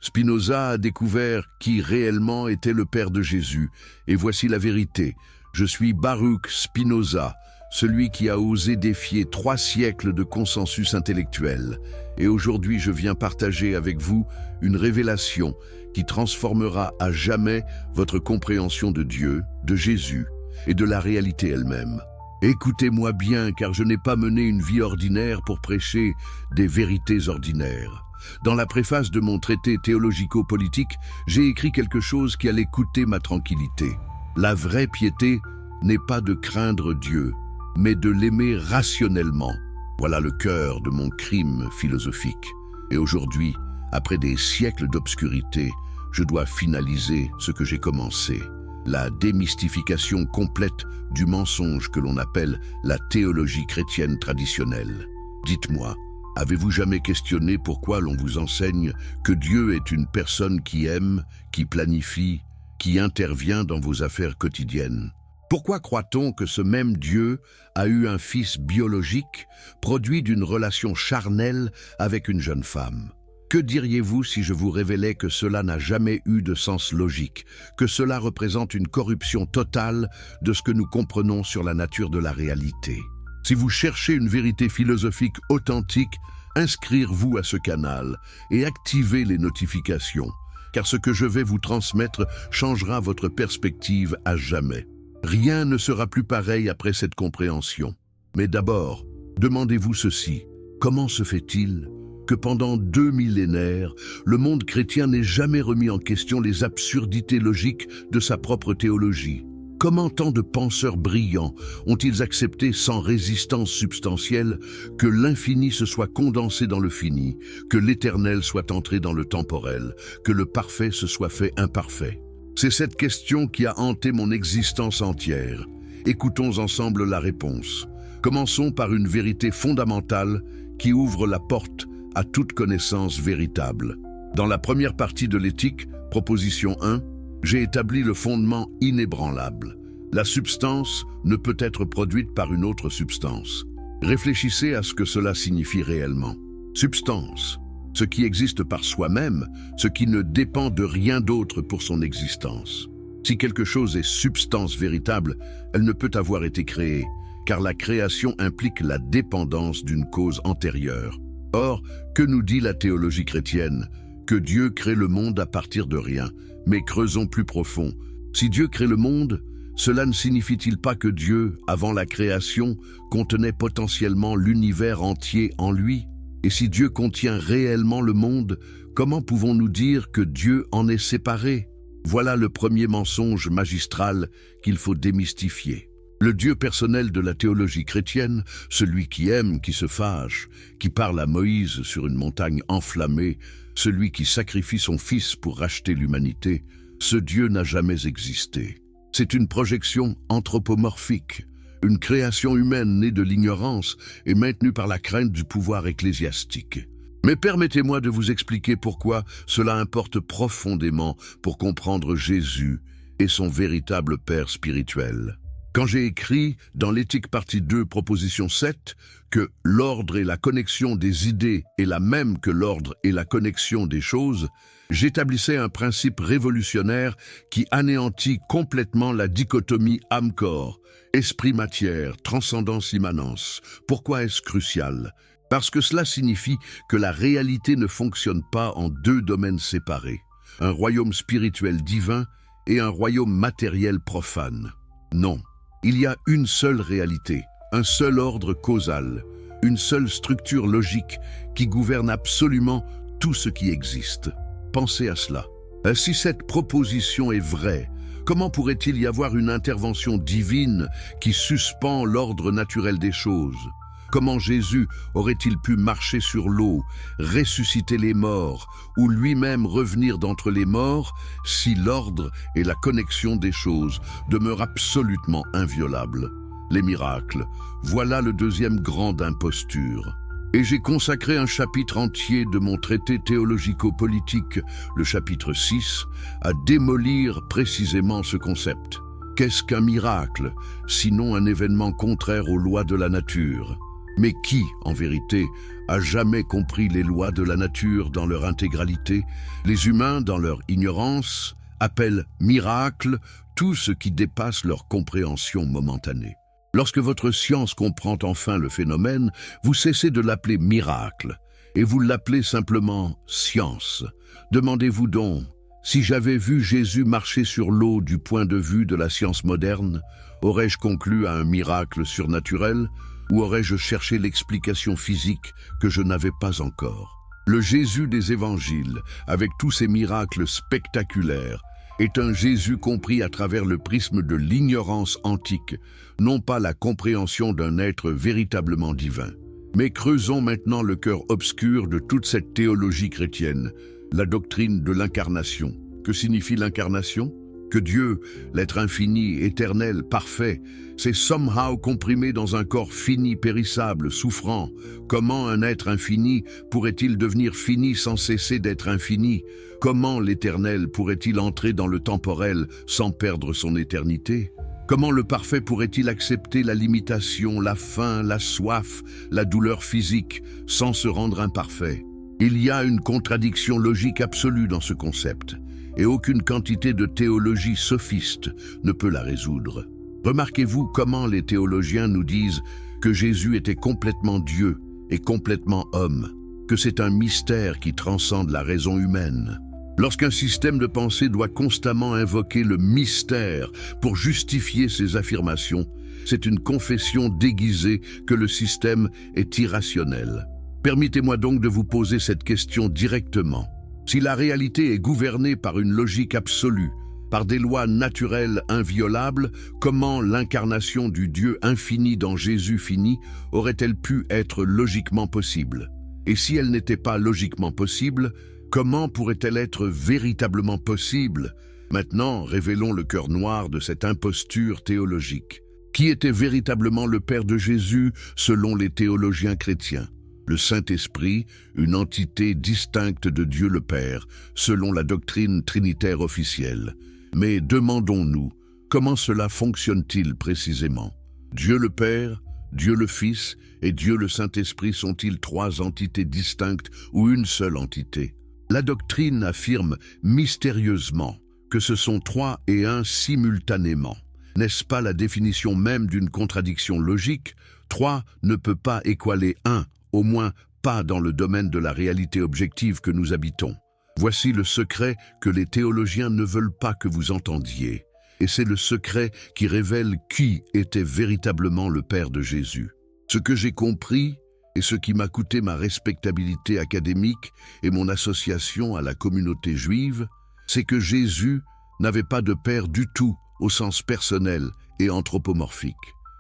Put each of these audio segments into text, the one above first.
Spinoza a découvert qui réellement était le Père de Jésus, et voici la vérité. Je suis Baruch Spinoza, celui qui a osé défier 3 siècles de consensus intellectuel. Et aujourd'hui, je viens partager avec vous une révélation qui transformera à jamais votre compréhension de Dieu, de Jésus et de la réalité elle-même. Écoutez-moi bien, car je n'ai pas mené une vie ordinaire pour prêcher des vérités ordinaires. Dans la préface de mon traité théologico-politique, j'ai écrit quelque chose qui allait coûter ma tranquillité. La vraie piété n'est pas de craindre Dieu, mais de l'aimer rationnellement. Voilà le cœur de mon crime philosophique. Et aujourd'hui, après des siècles d'obscurité, je dois finaliser ce que j'ai commencé. La démystification complète du mensonge que l'on appelle la théologie chrétienne traditionnelle. Dites-moi, avez-vous jamais questionné pourquoi l'on vous enseigne que Dieu est une personne qui aime, qui planifie, qui intervient dans vos affaires quotidiennes? Pourquoi croit-on que ce même Dieu a eu un fils biologique, produit d'une relation charnelle avec une jeune femme? Que diriez-vous si je vous révélais que cela n'a jamais eu de sens logique, que cela représente une corruption totale de ce que nous comprenons sur la nature de la réalité? Si vous cherchez une vérité philosophique authentique, inscrivez-vous à ce canal et activez les notifications, car ce que je vais vous transmettre changera votre perspective à jamais. Rien ne sera plus pareil après cette compréhension. Mais d'abord, demandez-vous ceci: comment se fait-il que pendant 2 millénaires, le monde chrétien n'ait jamais remis en question les absurdités logiques de sa propre théologie? Comment tant de penseurs brillants ont-ils accepté sans résistance substantielle que l'infini se soit condensé dans le fini, que l'éternel soit entré dans le temporel, que le parfait se soit fait imparfait? C'est cette question qui a hanté mon existence entière. Écoutons ensemble la réponse. Commençons par une vérité fondamentale qui ouvre la porte à toute connaissance véritable. Dans la première partie de l'éthique, proposition 1, j'ai établi le fondement inébranlable. La substance ne peut être produite par une autre substance. Réfléchissez à ce que cela signifie réellement. Substance, ce qui existe par soi-même, ce qui ne dépend de rien d'autre pour son existence. Si quelque chose est substance véritable, elle ne peut avoir été créée, car la création implique la dépendance d'une cause antérieure. Or, que nous dit la théologie chrétienne? Que Dieu crée le monde à partir de rien. Mais creusons plus profond. Si Dieu crée le monde, cela ne signifie-t-il pas que Dieu, avant la création, contenait potentiellement l'univers entier en lui? Et si Dieu contient réellement le monde, comment pouvons-nous dire que Dieu en est séparé? Voilà le premier mensonge magistral qu'il faut démystifier. Le Dieu personnel de la théologie chrétienne, celui qui aime, qui se fâche, qui parle à Moïse sur une montagne enflammée, celui qui sacrifie son fils pour racheter l'humanité, ce Dieu n'a jamais existé. C'est une projection anthropomorphique, une création humaine née de l'ignorance et maintenue par la crainte du pouvoir ecclésiastique. Mais permettez-moi de vous expliquer pourquoi cela importe profondément pour comprendre Jésus et son véritable Père spirituel. Quand j'ai écrit, dans l'éthique partie 2, proposition 7, que l'ordre et la connexion des idées est la même que l'ordre et la connexion des choses, j'établissais un principe révolutionnaire qui anéantit complètement la dichotomie âme-corps, esprit-matière, transcendance-immanence. Pourquoi est-ce crucial? Parce que cela signifie que la réalité ne fonctionne pas en 2 domaines séparés, un royaume spirituel divin et un royaume matériel profane. Non. Il y a une seule réalité, un seul ordre causal, une seule structure logique qui gouverne absolument tout ce qui existe. Pensez à cela. Si cette proposition est vraie, comment pourrait-il y avoir une intervention divine qui suspend l'ordre naturel des choses? Comment Jésus aurait-il pu marcher sur l'eau, ressusciter les morts, ou lui-même revenir d'entre les morts, si l'ordre et la connexion des choses demeurent absolument inviolables? Les miracles, voilà le deuxième grand imposture. Et j'ai consacré un chapitre entier de mon traité théologico-politique, le chapitre 6, à démolir précisément ce concept. Qu'est-ce qu'un miracle, sinon un événement contraire aux lois de la nature? Mais qui, en vérité, a jamais compris les lois de la nature dans leur intégralité? Les humains, dans leur ignorance, appellent miracle tout ce qui dépasse leur compréhension momentanée. Lorsque votre science comprend enfin le phénomène, vous cessez de l'appeler miracle et vous l'appelez simplement science. Demandez-vous donc, si j'avais vu Jésus marcher sur l'eau du point de vue de la science moderne, aurais-je conclu à un miracle surnaturel ou aurais-je cherché l'explication physique que je n'avais pas encore? Le Jésus des évangiles, avec tous ses miracles spectaculaires, est un Jésus compris à travers le prisme de l'ignorance antique, non pas la compréhension d'un être véritablement divin. Mais creusons maintenant le cœur obscur de toute cette théologie chrétienne, la doctrine de l'incarnation. Que signifie l'incarnation? Que Dieu, l'être infini, éternel, parfait, s'est somehow comprimé dans un corps fini, périssable, souffrant. Comment un être infini pourrait-il devenir fini sans cesser d'être infini? Comment l'éternel pourrait-il entrer dans le temporel sans perdre son éternité? Comment le parfait pourrait-il accepter la limitation, la faim, la soif, la douleur physique, sans se rendre imparfait? Il y a une contradiction logique absolue dans ce concept, et aucune quantité de théologie sophiste ne peut la résoudre. Remarquez-vous comment les théologiens nous disent que Jésus était complètement Dieu et complètement homme, que c'est un mystère qui transcende la raison humaine. Lorsqu'un système de pensée doit constamment invoquer le mystère pour justifier ses affirmations, c'est une confession déguisée que le système est irrationnel. Permettez-moi donc de vous poser cette question directement. Si la réalité est gouvernée par une logique absolue, par des lois naturelles inviolables, comment l'incarnation du Dieu infini dans Jésus fini aurait-elle pu être logiquement possible? Et si elle n'était pas logiquement possible, comment pourrait-elle être véritablement possible? Maintenant, révélons le cœur noir de cette imposture théologique. Qui était véritablement le Père de Jésus selon les théologiens chrétiens? Le Saint-Esprit, une entité distincte de Dieu le Père, selon la doctrine trinitaire officielle. Mais demandons-nous, comment cela fonctionne-t-il précisément? Dieu le Père, Dieu le Fils et Dieu le Saint-Esprit sont-ils trois entités distinctes ou une seule entité? La doctrine affirme mystérieusement que ce sont trois et un simultanément. N'est-ce pas la définition même d'une contradiction logique? Trois ne peut pas équaler un, au moins pas dans le domaine de la réalité objective que nous habitons. Voici le secret que les théologiens ne veulent pas que vous entendiez. Et c'est le secret qui révèle qui était véritablement le Père de Jésus. Ce que j'ai compris, et ce qui m'a coûté ma respectabilité académique et mon association à la communauté juive, c'est que Jésus n'avait pas de Père du tout au sens personnel et anthropomorphique.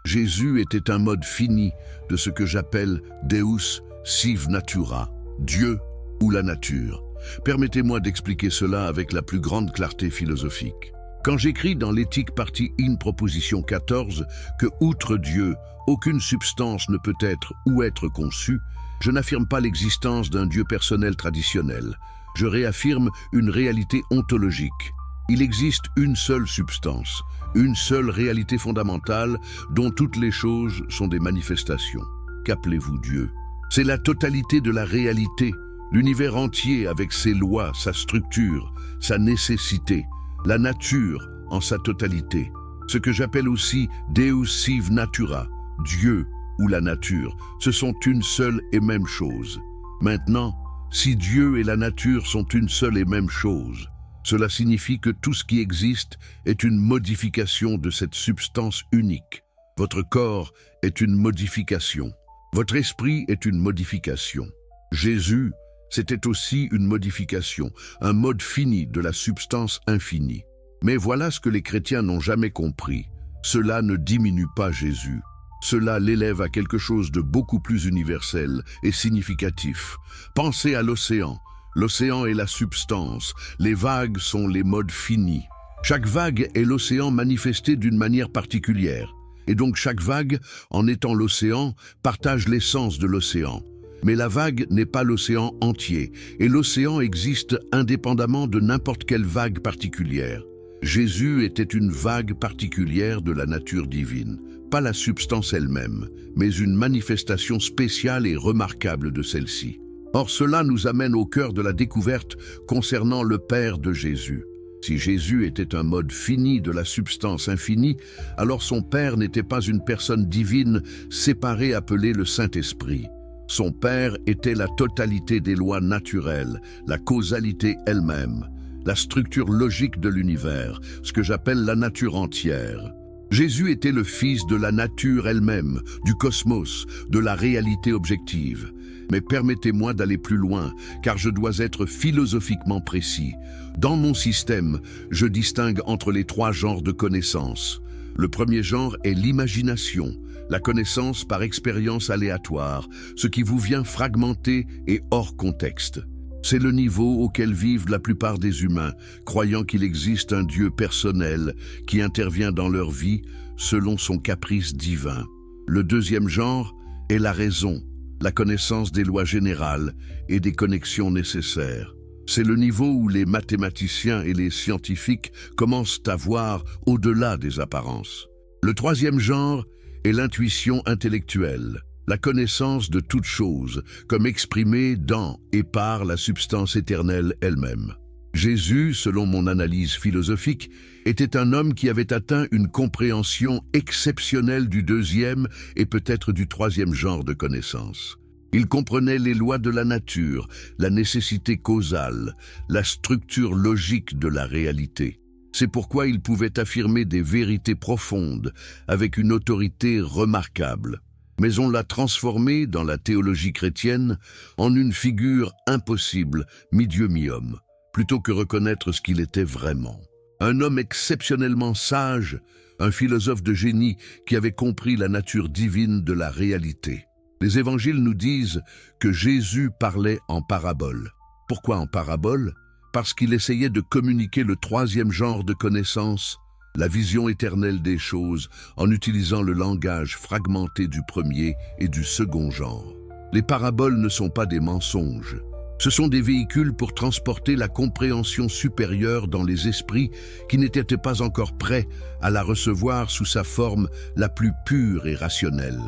Jésus était un mode fini de ce que j'appelle Deus sive natura, Dieu ou la nature. Permettez-moi d'expliquer cela avec la plus grande clarté philosophique. Quand j'écris dans l'éthique partie in proposition 14 que, outre Dieu, aucune substance ne peut être ou être conçue, je n'affirme pas l'existence d'un Dieu personnel traditionnel. Je réaffirme une réalité ontologique. Il existe une seule substance, une seule réalité fondamentale dont toutes les choses sont des manifestations. Qu'appelez-vous Dieu? C'est la totalité de la réalité, l'univers entier avec ses lois, sa structure, sa nécessité, la nature en sa totalité. Ce que j'appelle aussi Deus sive natura, Dieu ou la nature, ce sont une seule et même chose. Maintenant, si Dieu et la nature sont une seule et même chose, cela signifie que tout ce qui existe est une modification de cette substance unique. Votre corps est une modification. Votre esprit est une modification. Jésus, c'était aussi une modification, un mode fini de la substance infinie. Mais voilà ce que les chrétiens n'ont jamais compris. Cela ne diminue pas Jésus. Cela l'élève à quelque chose de beaucoup plus universel et significatif. Pensez à l'océan. L'océan est la substance, les vagues sont les modes finis. Chaque vague est l'océan manifesté d'une manière particulière. Et donc chaque vague, en étant l'océan, partage l'essence de l'océan. Mais la vague n'est pas l'océan entier, et l'océan existe indépendamment de n'importe quelle vague particulière. Jésus était une vague particulière de la nature divine. pas la substance elle-même, mais une manifestation spéciale et remarquable de celle-ci. Or, cela nous amène au cœur de la découverte concernant le Père de Jésus. Si Jésus était un mode fini de la substance infinie, alors son Père n'était pas une personne divine séparée appelée le Saint-Esprit. Son Père était la totalité des lois naturelles, la causalité elle-même, la structure logique de l'univers, ce que j'appelle la nature entière. Jésus était le Fils de la nature elle-même, du cosmos, de la réalité objective. Mais permettez-moi d'aller plus loin, car je dois être philosophiquement précis. Dans mon système, je distingue entre les 3 genres de connaissances. Le premier genre est l'imagination, la connaissance par expérience aléatoire, ce qui vous vient fragmenté et hors contexte. C'est le niveau auquel vivent la plupart des humains, croyant qu'il existe un Dieu personnel qui intervient dans leur vie selon son caprice divin. Le deuxième genre est la raison, la connaissance des lois générales et des connexions nécessaires. C'est le niveau où les mathématiciens et les scientifiques commencent à voir au-delà des apparences. Le troisième genre est l'intuition intellectuelle, la connaissance de toute chose, comme exprimée dans et par la substance éternelle elle-même. Jésus, selon mon analyse philosophique, était un homme qui avait atteint une compréhension exceptionnelle du deuxième et peut-être du troisième genre de connaissance. Il comprenait les lois de la nature, la nécessité causale, la structure logique de la réalité. C'est pourquoi il pouvait affirmer des vérités profondes avec une autorité remarquable. Mais on l'a transformé, dans la théologie chrétienne, en une figure impossible, mi-dieu mi-homme, plutôt que reconnaître ce qu'il était vraiment. Un homme exceptionnellement sage, un philosophe de génie qui avait compris la nature divine de la réalité. Les évangiles nous disent que Jésus parlait en paraboles. Pourquoi en paraboles? Parce qu'il essayait de communiquer le troisième genre de connaissance, la vision éternelle des choses, en utilisant le langage fragmenté du premier et du second genre. Les paraboles ne sont pas des mensonges. Ce sont des véhicules pour transporter la compréhension supérieure dans les esprits qui n'étaient pas encore prêts à la recevoir sous sa forme la plus pure et rationnelle.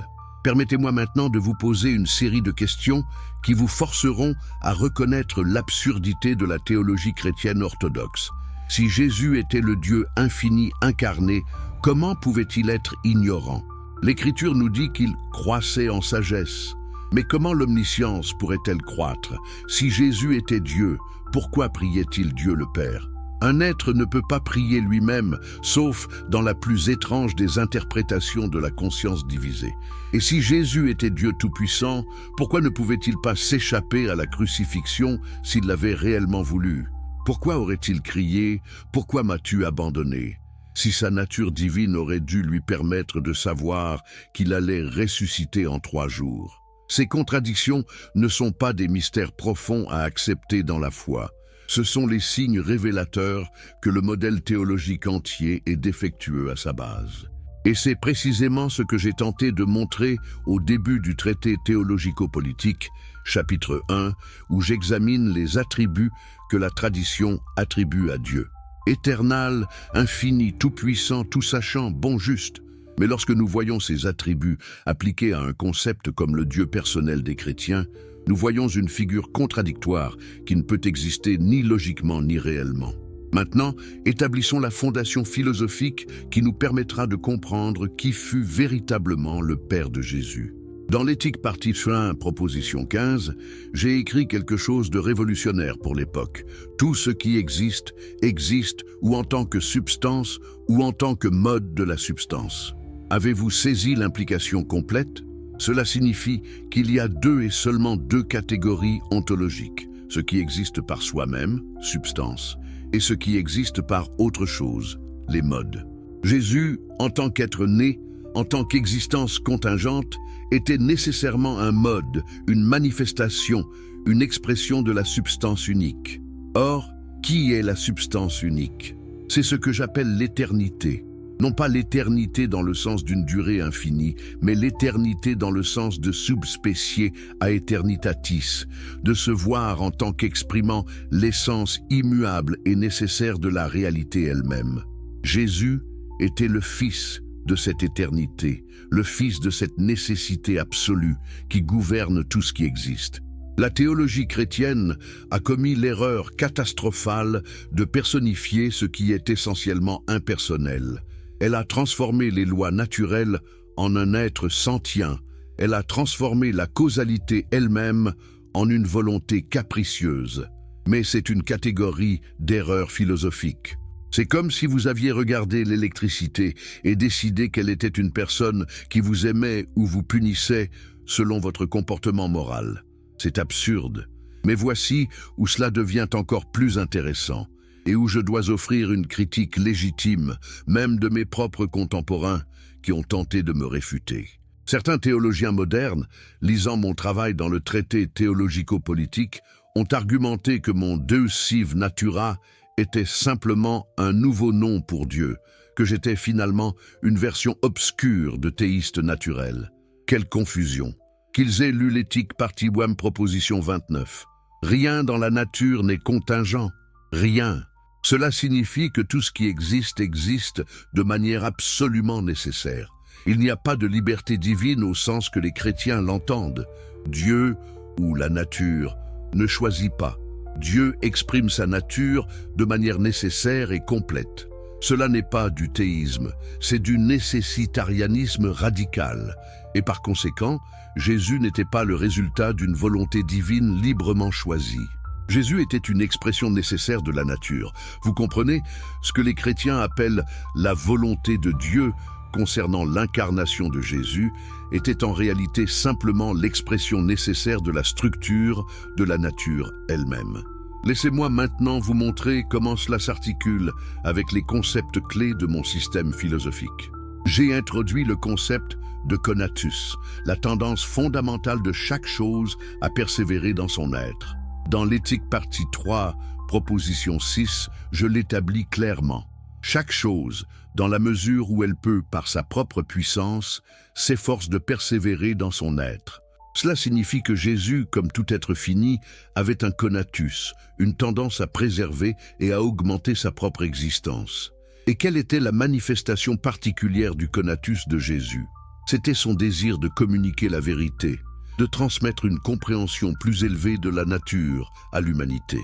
Permettez-moi maintenant de vous poser une série de questions qui vous forceront à reconnaître l'absurdité de la théologie chrétienne orthodoxe. Si Jésus était le Dieu infini incarné, comment pouvait-il être ignorant? L'Écriture nous dit qu'il croissait en sagesse. Mais comment l'omniscience pourrait-elle croître? Si Jésus était Dieu, pourquoi priait-il Dieu le Père? Un être ne peut pas prier lui-même, sauf dans la plus étrange des interprétations de la conscience divisée. Et si Jésus était Dieu tout-puissant, pourquoi ne pouvait-il pas s'échapper à la crucifixion s'il l'avait réellement voulu? Pourquoi aurait-il crié « Pourquoi m'as-tu abandonné ?» si sa nature divine aurait dû lui permettre de savoir qu'il allait ressusciter en 3 jours? Ces contradictions ne sont pas des mystères profonds à accepter dans la foi. Ce sont les signes révélateurs que le modèle théologique entier est défectueux à sa base. Et c'est précisément ce que j'ai tenté de montrer au début du traité théologico-politique, chapitre 1, où j'examine les attributs que la tradition attribue à Dieu. Éternel, infini, tout-puissant, tout-sachant, bon, juste. Mais lorsque nous voyons ces attributs appliqués à un concept comme le Dieu personnel des chrétiens, nous voyons une figure contradictoire qui ne peut exister ni logiquement ni réellement. Maintenant, établissons la fondation philosophique qui nous permettra de comprendre qui fut véritablement le Père de Jésus. Dans l'éthique partie 1, proposition 15, j'ai écrit quelque chose de révolutionnaire pour l'époque. Tout ce qui existe, existe ou en tant que substance ou en tant que mode de la substance. Avez-vous saisi l'implication complète? Cela signifie qu'il y a 2 et seulement 2 catégories ontologiques, ce qui existe par soi-même, substance, et ce qui existe par autre chose, les modes. Jésus, en tant qu'être né, en tant qu'existence contingente, était nécessairement un mode, une manifestation, une expression de la substance unique. Or, qui est la substance unique? C'est ce que j'appelle l'éternité. Non pas l'éternité dans le sens d'une durée infinie, mais l'éternité dans le sens de subspécier à eternitatis, de se voir en tant qu'exprimant l'essence immuable et nécessaire de la réalité elle-même. Jésus était le Fils de cette éternité, le Fils de cette nécessité absolue qui gouverne tout ce qui existe. La théologie chrétienne a commis l'erreur catastrophale de personnifier ce qui est essentiellement impersonnel. Elle a transformé les lois naturelles en un être sentient. Elle a transformé la causalité elle-même en une volonté capricieuse. Mais c'est une catégorie d'erreurs philosophiques. C'est comme si vous aviez regardé l'électricité et décidé qu'elle était une personne qui vous aimait ou vous punissait selon votre comportement moral. C'est absurde. Mais voici où cela devient encore plus intéressant et où je dois offrir une critique légitime, même de mes propres contemporains qui ont tenté de me réfuter. Certains théologiens modernes, lisant mon travail dans le traité théologico-politique, ont argumenté que mon Deus sive natura était simplement un nouveau nom pour Dieu, que j'étais finalement une version obscure de théiste naturel. Quelle confusion! Qu'ils aient lu l'éthique partie WAM proposition 29. Rien dans la nature n'est contingent. Rien. Cela signifie que tout ce qui existe existe de manière absolument nécessaire. Il n'y a pas de liberté divine au sens que les chrétiens l'entendent. Dieu, ou la nature, ne choisit pas. Dieu exprime sa nature de manière nécessaire et complète. Cela n'est pas du théisme, c'est du nécessitarianisme radical. Et par conséquent, Jésus n'était pas le résultat d'une volonté divine librement choisie. Jésus était une expression nécessaire de la nature. Vous comprenez? Ce que les chrétiens appellent la volonté de Dieu concernant l'incarnation de Jésus était en réalité simplement l'expression nécessaire de la structure de la nature elle-même. Laissez-moi maintenant vous montrer comment cela s'articule avec les concepts clés de mon système philosophique. J'ai introduit le concept de conatus, la tendance fondamentale de chaque chose à persévérer dans son être. Dans l'éthique partie 3, proposition 6, je l'établis clairement. Chaque chose, dans la mesure où elle peut, par sa propre puissance, s'efforce de persévérer dans son être. Cela signifie que Jésus, comme tout être fini, avait un conatus, une tendance à préserver et à augmenter sa propre existence. Et quelle était la manifestation particulière du conatus de Jésus? C'était son désir de communiquer la vérité, de transmettre une compréhension plus élevée de la nature à l'humanité.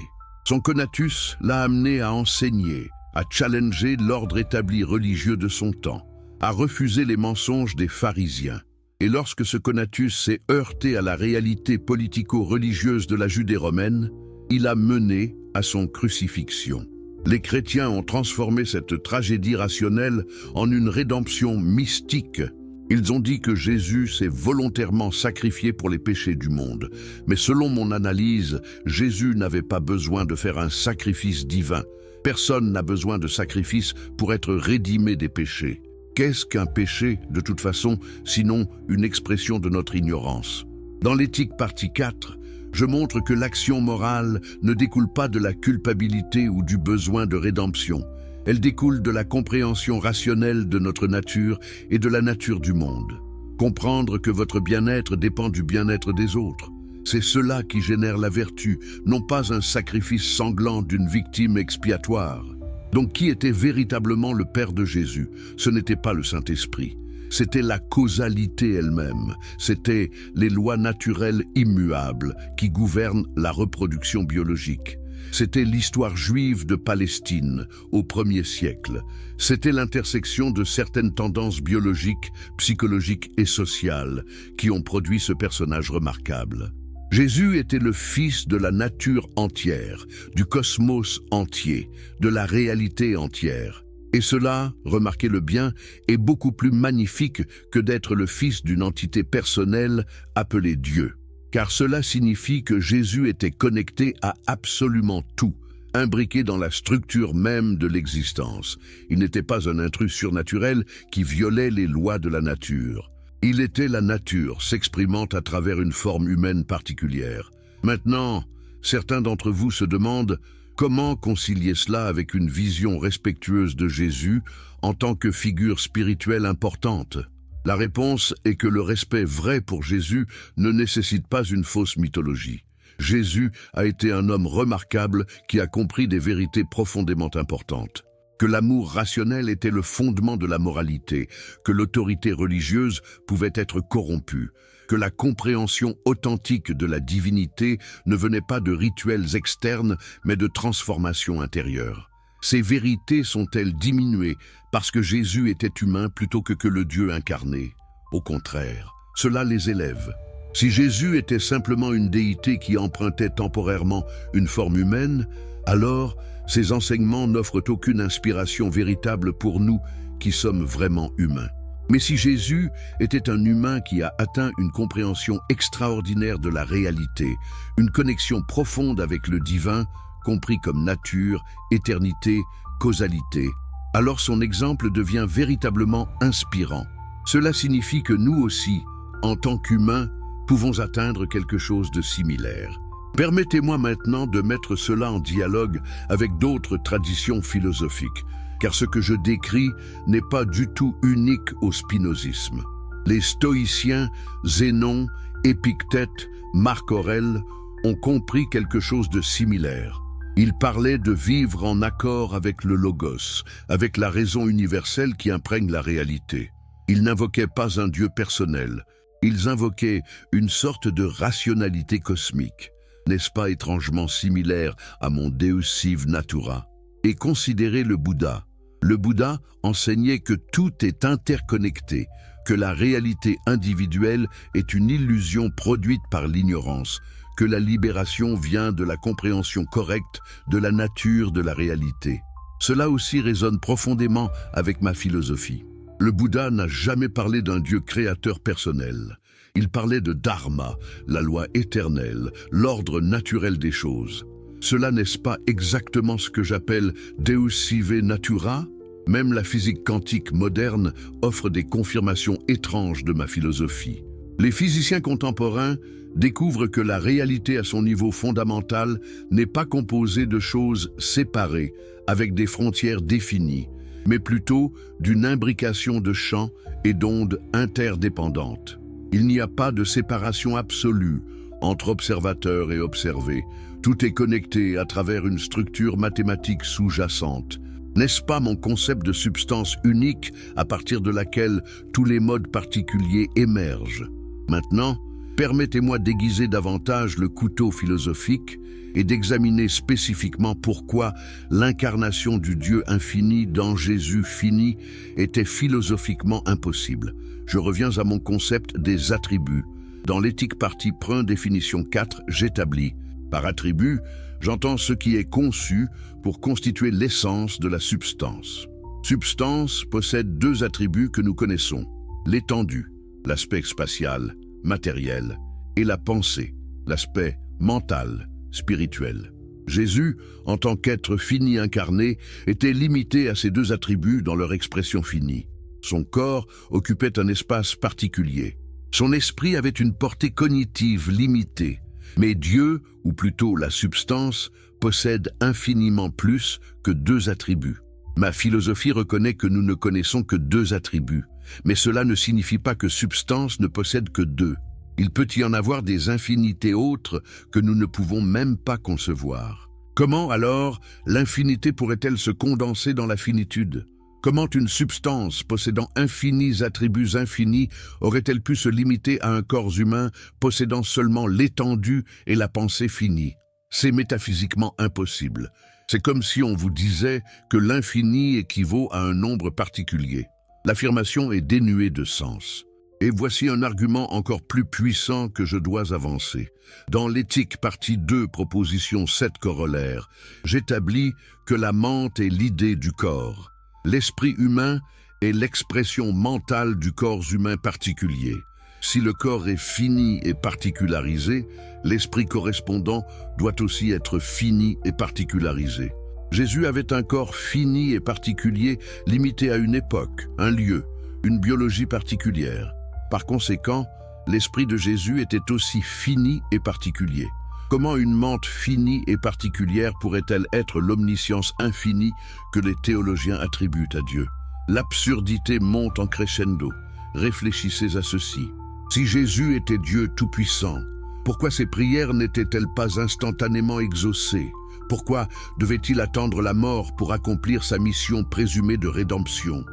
Son conatus l'a amené à enseigner, à challenger l'ordre établi religieux de son temps, à refuser les mensonges des pharisiens. Et lorsque ce conatus s'est heurté à la réalité politico-religieuse de la Judée romaine, il a mené à son crucifixion. Les chrétiens ont transformé cette tragédie rationnelle en une rédemption mystique. Ils ont dit que Jésus s'est volontairement sacrifié pour les péchés du monde. Mais selon mon analyse, Jésus n'avait pas besoin de faire un sacrifice divin. Personne n'a besoin de sacrifice pour être rédimé des péchés. Qu'est-ce qu'un péché, de toute façon, sinon une expression de notre ignorance? Dans l'éthique partie 4, je montre que l'action morale ne découle pas de la culpabilité ou du besoin de rédemption. Elle découle de la compréhension rationnelle de notre nature et de la nature du monde. Comprendre que votre bien-être dépend du bien-être des autres. C'est cela qui génère la vertu, non pas un sacrifice sanglant d'une victime expiatoire. Donc qui était véritablement le Père de Jésus? Ce n'était pas le Saint-Esprit. C'était la causalité elle-même. C'était les lois naturelles immuables qui gouvernent la reproduction biologique. C'était l'histoire juive de Palestine au 1er siècle. C'était l'intersection de certaines tendances biologiques, psychologiques et sociales qui ont produit ce personnage remarquable. Jésus était le fils de la nature entière, du cosmos entier, de la réalité entière. Et cela, remarquez-le bien, est beaucoup plus magnifique que d'être le fils d'une entité personnelle appelée Dieu. Car cela signifie que Jésus était connecté à absolument tout, imbriqué dans la structure même de l'existence. Il n'était pas un intrus surnaturel qui violait les lois de la nature. Il était la nature, s'exprimant à travers une forme humaine particulière. Maintenant, certains d'entre vous se demandent comment concilier cela avec une vision respectueuse de Jésus en tant que figure spirituelle importante. La réponse est que le respect vrai pour Jésus ne nécessite pas une fausse mythologie. Jésus a été un homme remarquable qui a compris des vérités profondément importantes. que l'amour rationnel était le fondement de la moralité, que l'autorité religieuse pouvait être corrompue, que la compréhension authentique de la divinité ne venait pas de rituels externes, mais de transformations intérieures. Ces vérités sont-elles diminuées parce que Jésus était humain plutôt que le Dieu incarné? Au contraire, cela les élève. Si Jésus était simplement une déité qui empruntait temporairement une forme humaine, alors ses enseignements n'offrent aucune inspiration véritable pour nous qui sommes vraiment humains. Mais si Jésus était un humain qui a atteint une compréhension extraordinaire de la réalité, une connexion profonde avec le divin, compris comme nature, éternité, causalité, alors son exemple devient véritablement inspirant. Cela signifie que nous aussi, en tant qu'humains, pouvons atteindre quelque chose de similaire. Permettez-moi maintenant de mettre cela en dialogue avec d'autres traditions philosophiques, car ce que je décris n'est pas du tout unique au spinozisme. Les stoïciens, Zénon, Épictète, Marc Aurèle ont compris quelque chose de similaire. Ils parlaient de vivre en accord avec le logos, avec la raison universelle qui imprègne la réalité. Ils n'invoquaient pas un Dieu personnel, ils invoquaient une sorte de rationalité cosmique. N'est-ce pas étrangement similaire à mon Deus sive natura? Et considérez le Bouddha. Le Bouddha enseignait que tout est interconnecté, que la réalité individuelle est une illusion produite par l'ignorance, que la libération vient de la compréhension correcte de la nature de la réalité. Cela aussi résonne profondément avec ma philosophie. Le Bouddha n'a jamais parlé d'un Dieu créateur personnel. Il parlait de dharma, la loi éternelle, l'ordre naturel des choses. Cela n'est-ce pas exactement ce que j'appelle Deus sive natura? Même la physique quantique moderne offre des confirmations étranges de ma philosophie. Les physiciens contemporains découvrent que la réalité à son niveau fondamental n'est pas composée de choses séparées, avec des frontières définies, mais plutôt d'une imbrication de champs et d'ondes interdépendantes. Il n'y a pas de séparation absolue entre observateur et observé. Tout est connecté à travers une structure mathématique sous-jacente. N'est-ce pas mon concept de substance unique à partir de laquelle tous les modes particuliers émergent? Maintenant, permettez-moi d'aiguiser davantage le couteau philosophique et d'examiner spécifiquement pourquoi l'incarnation du Dieu infini dans Jésus fini était philosophiquement impossible. Je reviens à mon concept des attributs. Dans l'éthique partie 1, définition 4, j'établis. Par attribut, j'entends ce qui est conçu pour constituer l'essence de la substance. Substance possède deux attributs que nous connaissons, l'étendue, l'aspect spatial, matériel, et la pensée, l'aspect mental, spirituel. Jésus, en tant qu'être fini incarné, était limité à ces deux attributs dans leur expression finie. Son corps occupait un espace particulier. Son esprit avait une portée cognitive limitée. Mais Dieu, ou plutôt la substance, possède infiniment plus que deux attributs. Ma philosophie reconnaît que nous ne connaissons que deux attributs, mais cela ne signifie pas que substance ne possède que deux. Il peut y en avoir des infinités autres que nous ne pouvons même pas concevoir. Comment alors l'infinité pourrait-elle se condenser dans la finitude? Comment une substance possédant infinis attributs infinis aurait-elle pu se limiter à un corps humain possédant seulement l'étendue et la pensée finie? C'est métaphysiquement impossible. C'est comme si on vous disait que l'infini équivaut à un nombre particulier. L'affirmation est dénuée de sens. Et voici un argument encore plus puissant que je dois avancer. Dans l'éthique partie 2, proposition 7 corollaire, j'établis que la mente est l'idée du corps. L'esprit humain est l'expression mentale du corps humain particulier. Si le corps est fini et particularisé, l'esprit correspondant doit aussi être fini et particularisé. Jésus avait un corps fini et particulier limité à une époque, un lieu, une biologie particulière. Par conséquent, l'esprit de Jésus était aussi fini et particulier. Comment une mente finie et particulière pourrait-elle être l'omniscience infinie que les théologiens attribuent à Dieu? L'absurdité monte en crescendo. Réfléchissez à ceci. Si Jésus était Dieu tout-puissant, pourquoi ses prières n'étaient-elles pas instantanément exaucées? Pourquoi devait-il attendre la mort pour accomplir sa mission présumée de rédemption?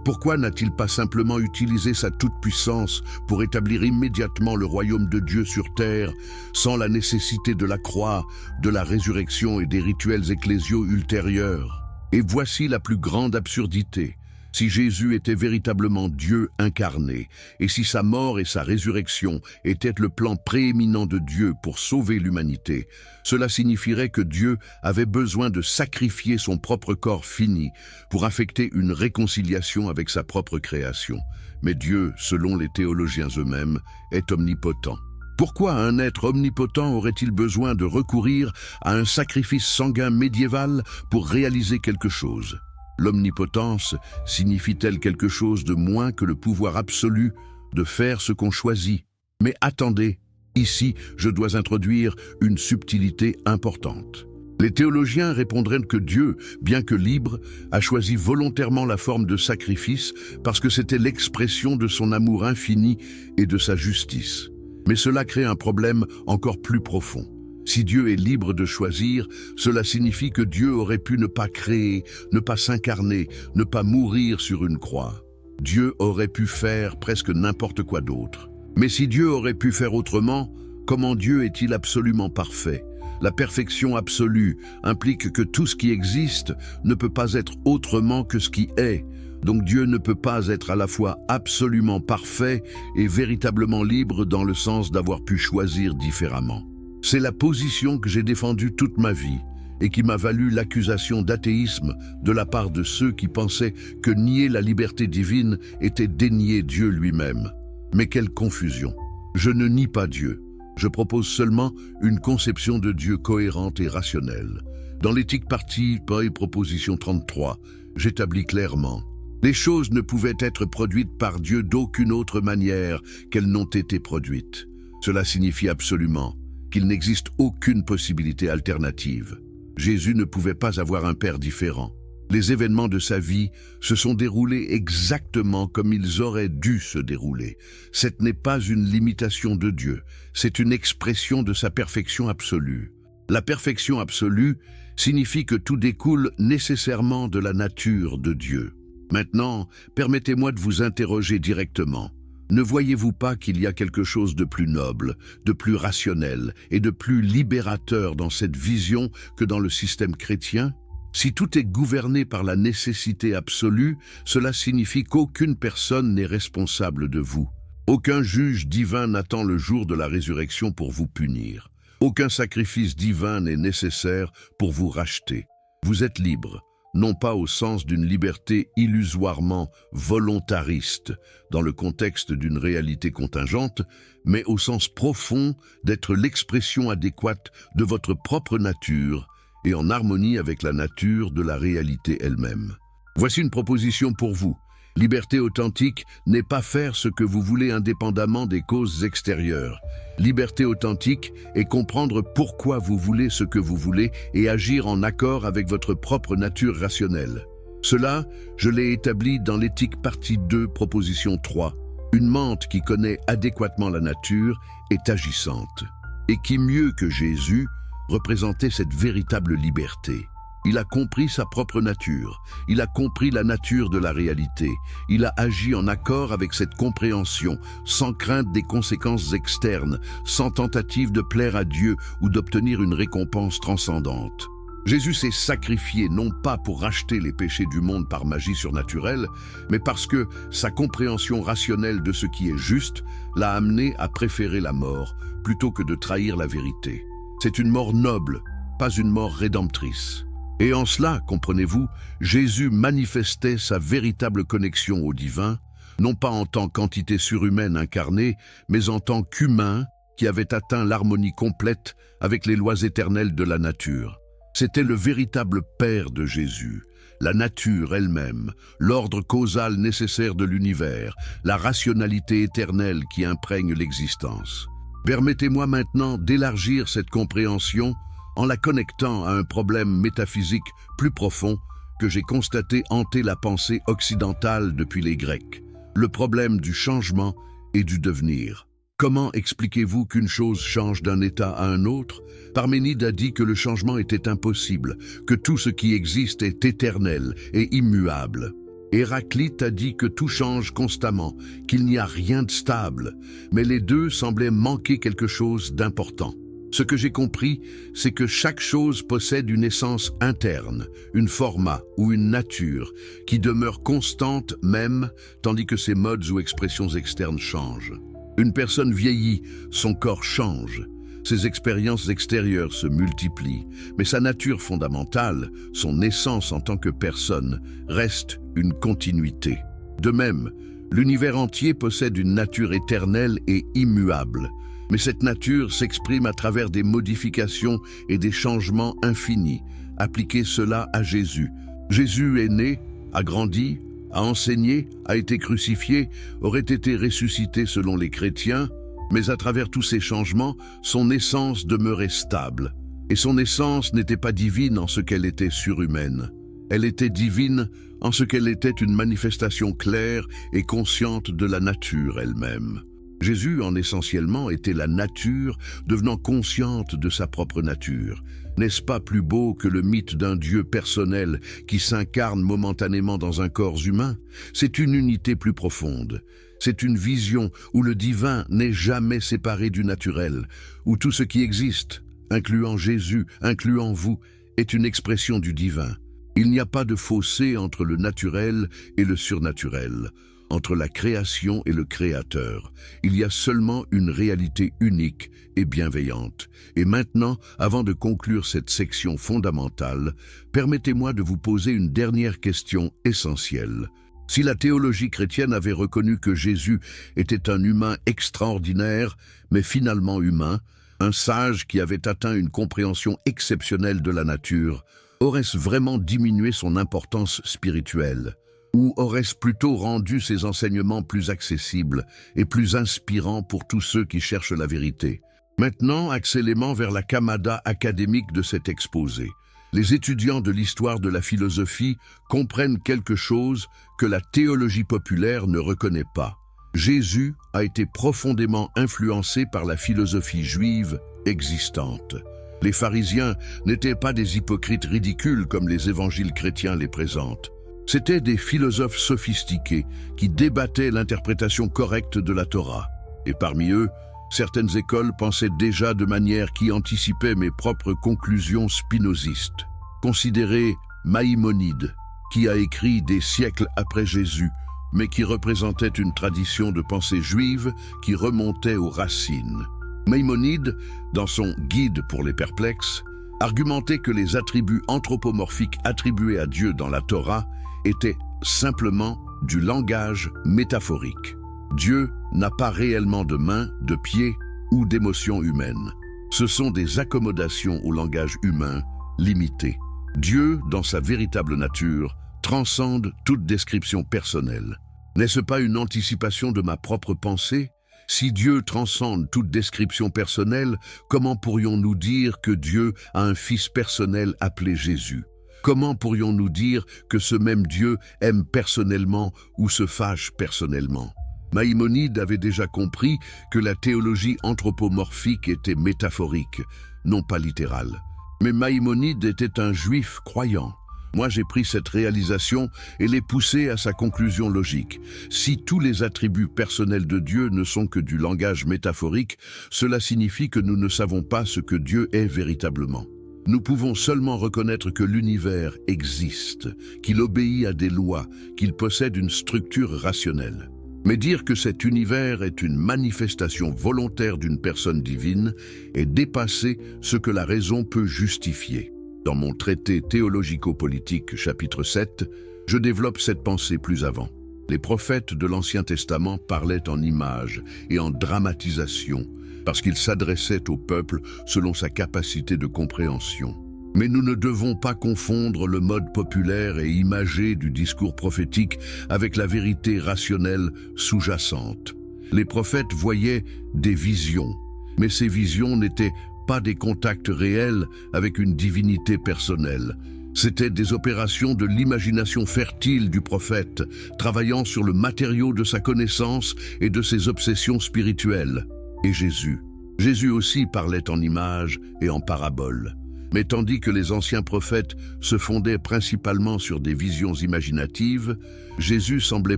Pourquoi n'a-t-il pas simplement utilisé sa toute-puissance pour établir immédiatement le royaume de Dieu sur terre, sans la nécessité de la croix, de la résurrection et des rituels ecclésiaux ultérieurs? Et voici la plus grande absurdité. Si Jésus était véritablement Dieu incarné, et si sa mort et sa résurrection étaient le plan prééminent de Dieu pour sauver l'humanité, cela signifierait que Dieu avait besoin de sacrifier son propre corps fini pour affecter une réconciliation avec sa propre création. Mais Dieu, selon les théologiens eux-mêmes, est omnipotent. Pourquoi un être omnipotent aurait-il besoin de recourir à un sacrifice sanguin médiéval pour réaliser quelque chose? L'omnipotence signifie-t-elle quelque chose de moins que le pouvoir absolu de faire ce qu'on choisit? Mais attendez, ici, je dois introduire une subtilité importante. Les théologiens répondraient que Dieu, bien que libre, a choisi volontairement la forme de sacrifice parce que c'était l'expression de son amour infini et de sa justice. Mais cela crée un problème encore plus profond. Si Dieu est libre de choisir, cela signifie que Dieu aurait pu ne pas créer, ne pas s'incarner, ne pas mourir sur une croix. Dieu aurait pu faire presque n'importe quoi d'autre. Mais si Dieu aurait pu faire autrement, comment Dieu est-il absolument parfait? La perfection absolue implique que tout ce qui existe ne peut pas être autrement que ce qui est. Donc Dieu ne peut pas être à la fois absolument parfait et véritablement libre dans le sens d'avoir pu choisir différemment. C'est la position que j'ai défendue toute ma vie et qui m'a valu l'accusation d'athéisme de la part de ceux qui pensaient que nier la liberté divine était dénier Dieu lui-même. Mais quelle confusion! Je ne nie pas Dieu. Je propose seulement une conception de Dieu cohérente et rationnelle. Dans l'éthique partie et proposition 33, j'établis clairement: les choses ne pouvaient être produites par Dieu d'aucune autre manière qu'elles n'ont été produites. Cela signifie absolument qu'il n'existe aucune possibilité alternative. Jésus ne pouvait pas avoir un père différent. Les événements de sa vie se sont déroulés exactement comme ils auraient dû se dérouler. Ce n'est pas une limitation de Dieu, c'est une expression de sa perfection absolue. La perfection absolue signifie que tout découle nécessairement de la nature de Dieu. Maintenant, permettez-moi de vous interroger directement. Ne voyez-vous pas qu'il y a quelque chose de plus noble, de plus rationnel et de plus libérateur dans cette vision que dans le système chrétien? Si tout est gouverné par la nécessité absolue, cela signifie qu'aucune personne n'est responsable de vous. Aucun juge divin n'attend le jour de la résurrection pour vous punir. Aucun sacrifice divin n'est nécessaire pour vous racheter. Vous êtes libre. Non pas au sens d'une liberté illusoirement volontariste dans le contexte d'une réalité contingente, mais au sens profond d'être l'expression adéquate de votre propre nature et en harmonie avec la nature de la réalité elle-même. Voici une proposition pour vous. Liberté authentique n'est pas faire ce que vous voulez indépendamment des causes extérieures. Liberté authentique est comprendre pourquoi vous voulez ce que vous voulez et agir en accord avec votre propre nature rationnelle. Cela, je l'ai établi dans l'éthique partie 2, proposition 3. Une mente qui connaît adéquatement la nature est agissante. Et qui mieux que Jésus représentait cette véritable liberté? Il a compris sa propre nature, il a compris la nature de la réalité, il a agi en accord avec cette compréhension, sans crainte des conséquences externes, sans tentative de plaire à Dieu ou d'obtenir une récompense transcendante. Jésus s'est sacrifié non pas pour racheter les péchés du monde par magie surnaturelle, mais parce que sa compréhension rationnelle de ce qui est juste l'a amené à préférer la mort plutôt que de trahir la vérité. C'est une mort noble, pas une mort rédemptrice. Et en cela, comprenez-vous, Jésus manifestait sa véritable connexion au divin, non pas en tant qu'entité surhumaine incarnée, mais en tant qu'humain qui avait atteint l'harmonie complète avec les lois éternelles de la nature. C'était le véritable Père de Jésus, la nature elle-même, l'ordre causal nécessaire de l'univers, la rationalité éternelle qui imprègne l'existence. Permettez-moi maintenant d'élargir cette compréhension en la connectant à un problème métaphysique plus profond que j'ai constaté hanter la pensée occidentale depuis les Grecs, le problème du changement et du devenir. Comment expliquez-vous qu'une chose change d'un état à un autre? Parménide a dit que le changement était impossible, que tout ce qui existe est éternel et immuable. Héraclite a dit que tout change constamment, qu'il n'y a rien de stable, mais les deux semblaient manquer quelque chose d'important. Ce que j'ai compris, c'est que chaque chose possède une essence interne, une forma ou une nature, qui demeure constante même, tandis que ses modes ou expressions externes changent. Une personne vieillit, son corps change. Ses expériences extérieures se multiplient, mais sa nature fondamentale, son essence en tant que personne, reste une continuité. De même, l'univers entier possède une nature éternelle et immuable, mais cette nature s'exprime à travers des modifications et des changements infinis. Appliquez cela à Jésus. Jésus est né, a grandi, a enseigné, a été crucifié, aurait été ressuscité selon les chrétiens, mais à travers tous ces changements, son essence demeurait stable. Et son essence n'était pas divine en ce qu'elle était surhumaine. Elle était divine en ce qu'elle était une manifestation claire et consciente de la nature elle-même. Jésus, en essentiellement, était la nature, devenant consciente de sa propre nature. N'est-ce pas plus beau que le mythe d'un Dieu personnel qui s'incarne momentanément dans un corps humain? C'est une unité plus profonde. C'est une vision où le divin n'est jamais séparé du naturel, où tout ce qui existe, incluant Jésus, incluant vous, est une expression du divin. Il n'y a pas de fossé entre le naturel et le surnaturel, entre la création et le créateur. Il y a seulement une réalité unique et bienveillante. Et maintenant, avant de conclure cette section fondamentale, permettez-moi de vous poser une dernière question essentielle. Si la théologie chrétienne avait reconnu que Jésus était un humain extraordinaire, mais finalement humain, un sage qui avait atteint une compréhension exceptionnelle de la nature, aurait-ce vraiment diminué son importance spirituelle? Ou aurait-ce plutôt rendu ses enseignements plus accessibles et plus inspirants pour tous ceux qui cherchent la vérité? Maintenant, accélément vers la camada académique de cet exposé. Les étudiants de l'histoire de la philosophie comprennent quelque chose que la théologie populaire ne reconnaît pas. Jésus a été profondément influencé par la philosophie juive existante. Les pharisiens n'étaient pas des hypocrites ridicules comme les évangiles chrétiens les présentent. C'étaient des philosophes sophistiqués qui débattaient l'interprétation correcte de la Torah. Et parmi eux, certaines écoles pensaient déjà de manière qui anticipait mes propres conclusions spinozistes. Considérez Maïmonide, qui a écrit des siècles après Jésus, mais qui représentait une tradition de pensée juive qui remontait aux racines. Maïmonide, dans son Guide pour les perplexes, argumentait que les attributs anthropomorphiques attribués à Dieu dans la Torah étaient simplement du langage métaphorique. Dieu n'a pas réellement de mains, de pieds ou d'émotions humaines. Ce sont des accommodations au langage humain limité. Dieu, dans sa véritable nature, transcende toute description personnelle. N'est-ce pas une anticipation de ma propre pensée? Si Dieu transcende toute description personnelle, comment pourrions-nous dire que Dieu a un fils personnel appelé Jésus? Comment pourrions-nous dire que ce même Dieu aime personnellement ou se fâche personnellement? Maïmonide avait déjà compris que la théologie anthropomorphique était métaphorique, non pas littérale. Mais Maïmonide était un juif croyant. Moi, j'ai pris cette réalisation et l'ai poussée à sa conclusion logique. Si tous les attributs personnels de Dieu ne sont que du langage métaphorique, cela signifie que nous ne savons pas ce que Dieu est véritablement. Nous pouvons seulement reconnaître que l'univers existe, qu'il obéit à des lois, qu'il possède une structure rationnelle. Mais dire que cet univers est une manifestation volontaire d'une personne divine est dépasser ce que la raison peut justifier. Dans mon traité théologico-politique, chapitre 7, je développe cette pensée plus avant. Les prophètes de l'Ancien Testament parlaient en images et en dramatisation, parce qu'ils s'adressaient au peuple selon sa capacité de compréhension. Mais nous ne devons pas confondre le mode populaire et imagé du discours prophétique avec la vérité rationnelle sous-jacente. Les prophètes voyaient des visions, mais ces visions n'étaient pas des contacts réels avec une divinité personnelle. C'étaient des opérations de l'imagination fertile du prophète, travaillant sur le matériau de sa connaissance et de ses obsessions spirituelles. et Jésus. Jésus aussi parlait en images et en paraboles. Mais tandis que les anciens prophètes se fondaient principalement sur des visions imaginatives, Jésus semblait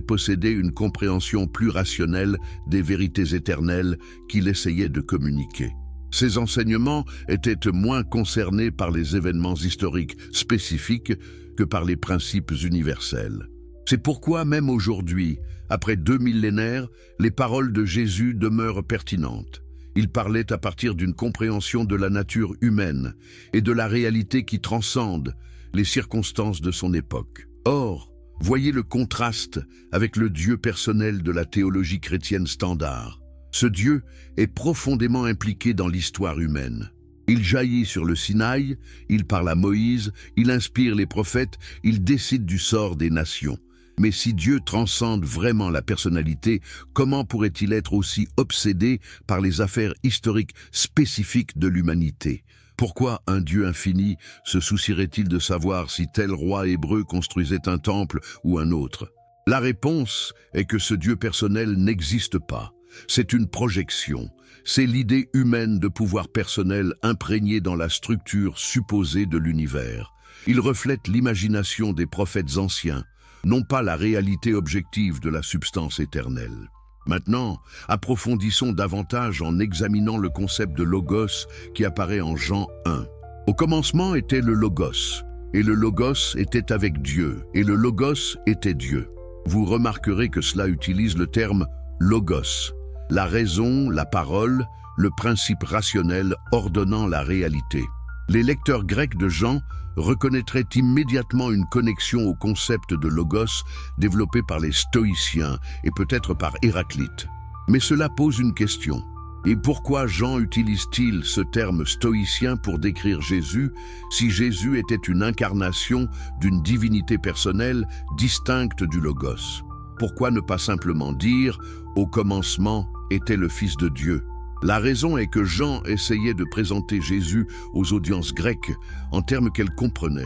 posséder une compréhension plus rationnelle des vérités éternelles qu'il essayait de communiquer. Ses enseignements étaient moins concernés par les événements historiques spécifiques que par les principes universels. C'est pourquoi même aujourd'hui, après 2 millénaires, les paroles de Jésus demeurent pertinentes. Il parlait à partir d'une compréhension de la nature humaine et de la réalité qui transcende les circonstances de son époque. Or, voyez le contraste avec le Dieu personnel de la théologie chrétienne standard. Ce Dieu est profondément impliqué dans l'histoire humaine. Il jaillit sur le Sinaï, il parle à Moïse, il inspire les prophètes, il décide du sort des nations. Mais si Dieu transcende vraiment la personnalité, comment pourrait-il être aussi obsédé par les affaires historiques spécifiques de l'humanité? Pourquoi un Dieu infini se soucierait-il de savoir si tel roi hébreu construisait un temple ou un autre? La réponse est que ce Dieu personnel n'existe pas. C'est une projection. C'est l'idée humaine de pouvoir personnel imprégnée dans la structure supposée de l'univers. Il reflète l'imagination des prophètes anciens, non pas la réalité objective de la substance éternelle. Maintenant, approfondissons davantage en examinant le concept de logos qui apparaît en Jean 1. Au commencement était le logos, et le logos était avec Dieu, et le logos était Dieu. Vous remarquerez que cela utilise le terme logos, la raison, la parole, le principe rationnel ordonnant la réalité. Les lecteurs grecs de Jean reconnaîtraient immédiatement une connexion au concept de logos développé par les stoïciens et peut-être par Héraclite. Mais cela pose une question. Et pourquoi Jean utilise-t-il ce terme stoïcien pour décrire Jésus si Jésus était une incarnation d'une divinité personnelle distincte du logos? Pourquoi ne pas simplement dire « au commencement était le Fils de Dieu ». La raison est que Jean essayait de présenter Jésus aux audiences grecques en termes qu'elles comprenaient,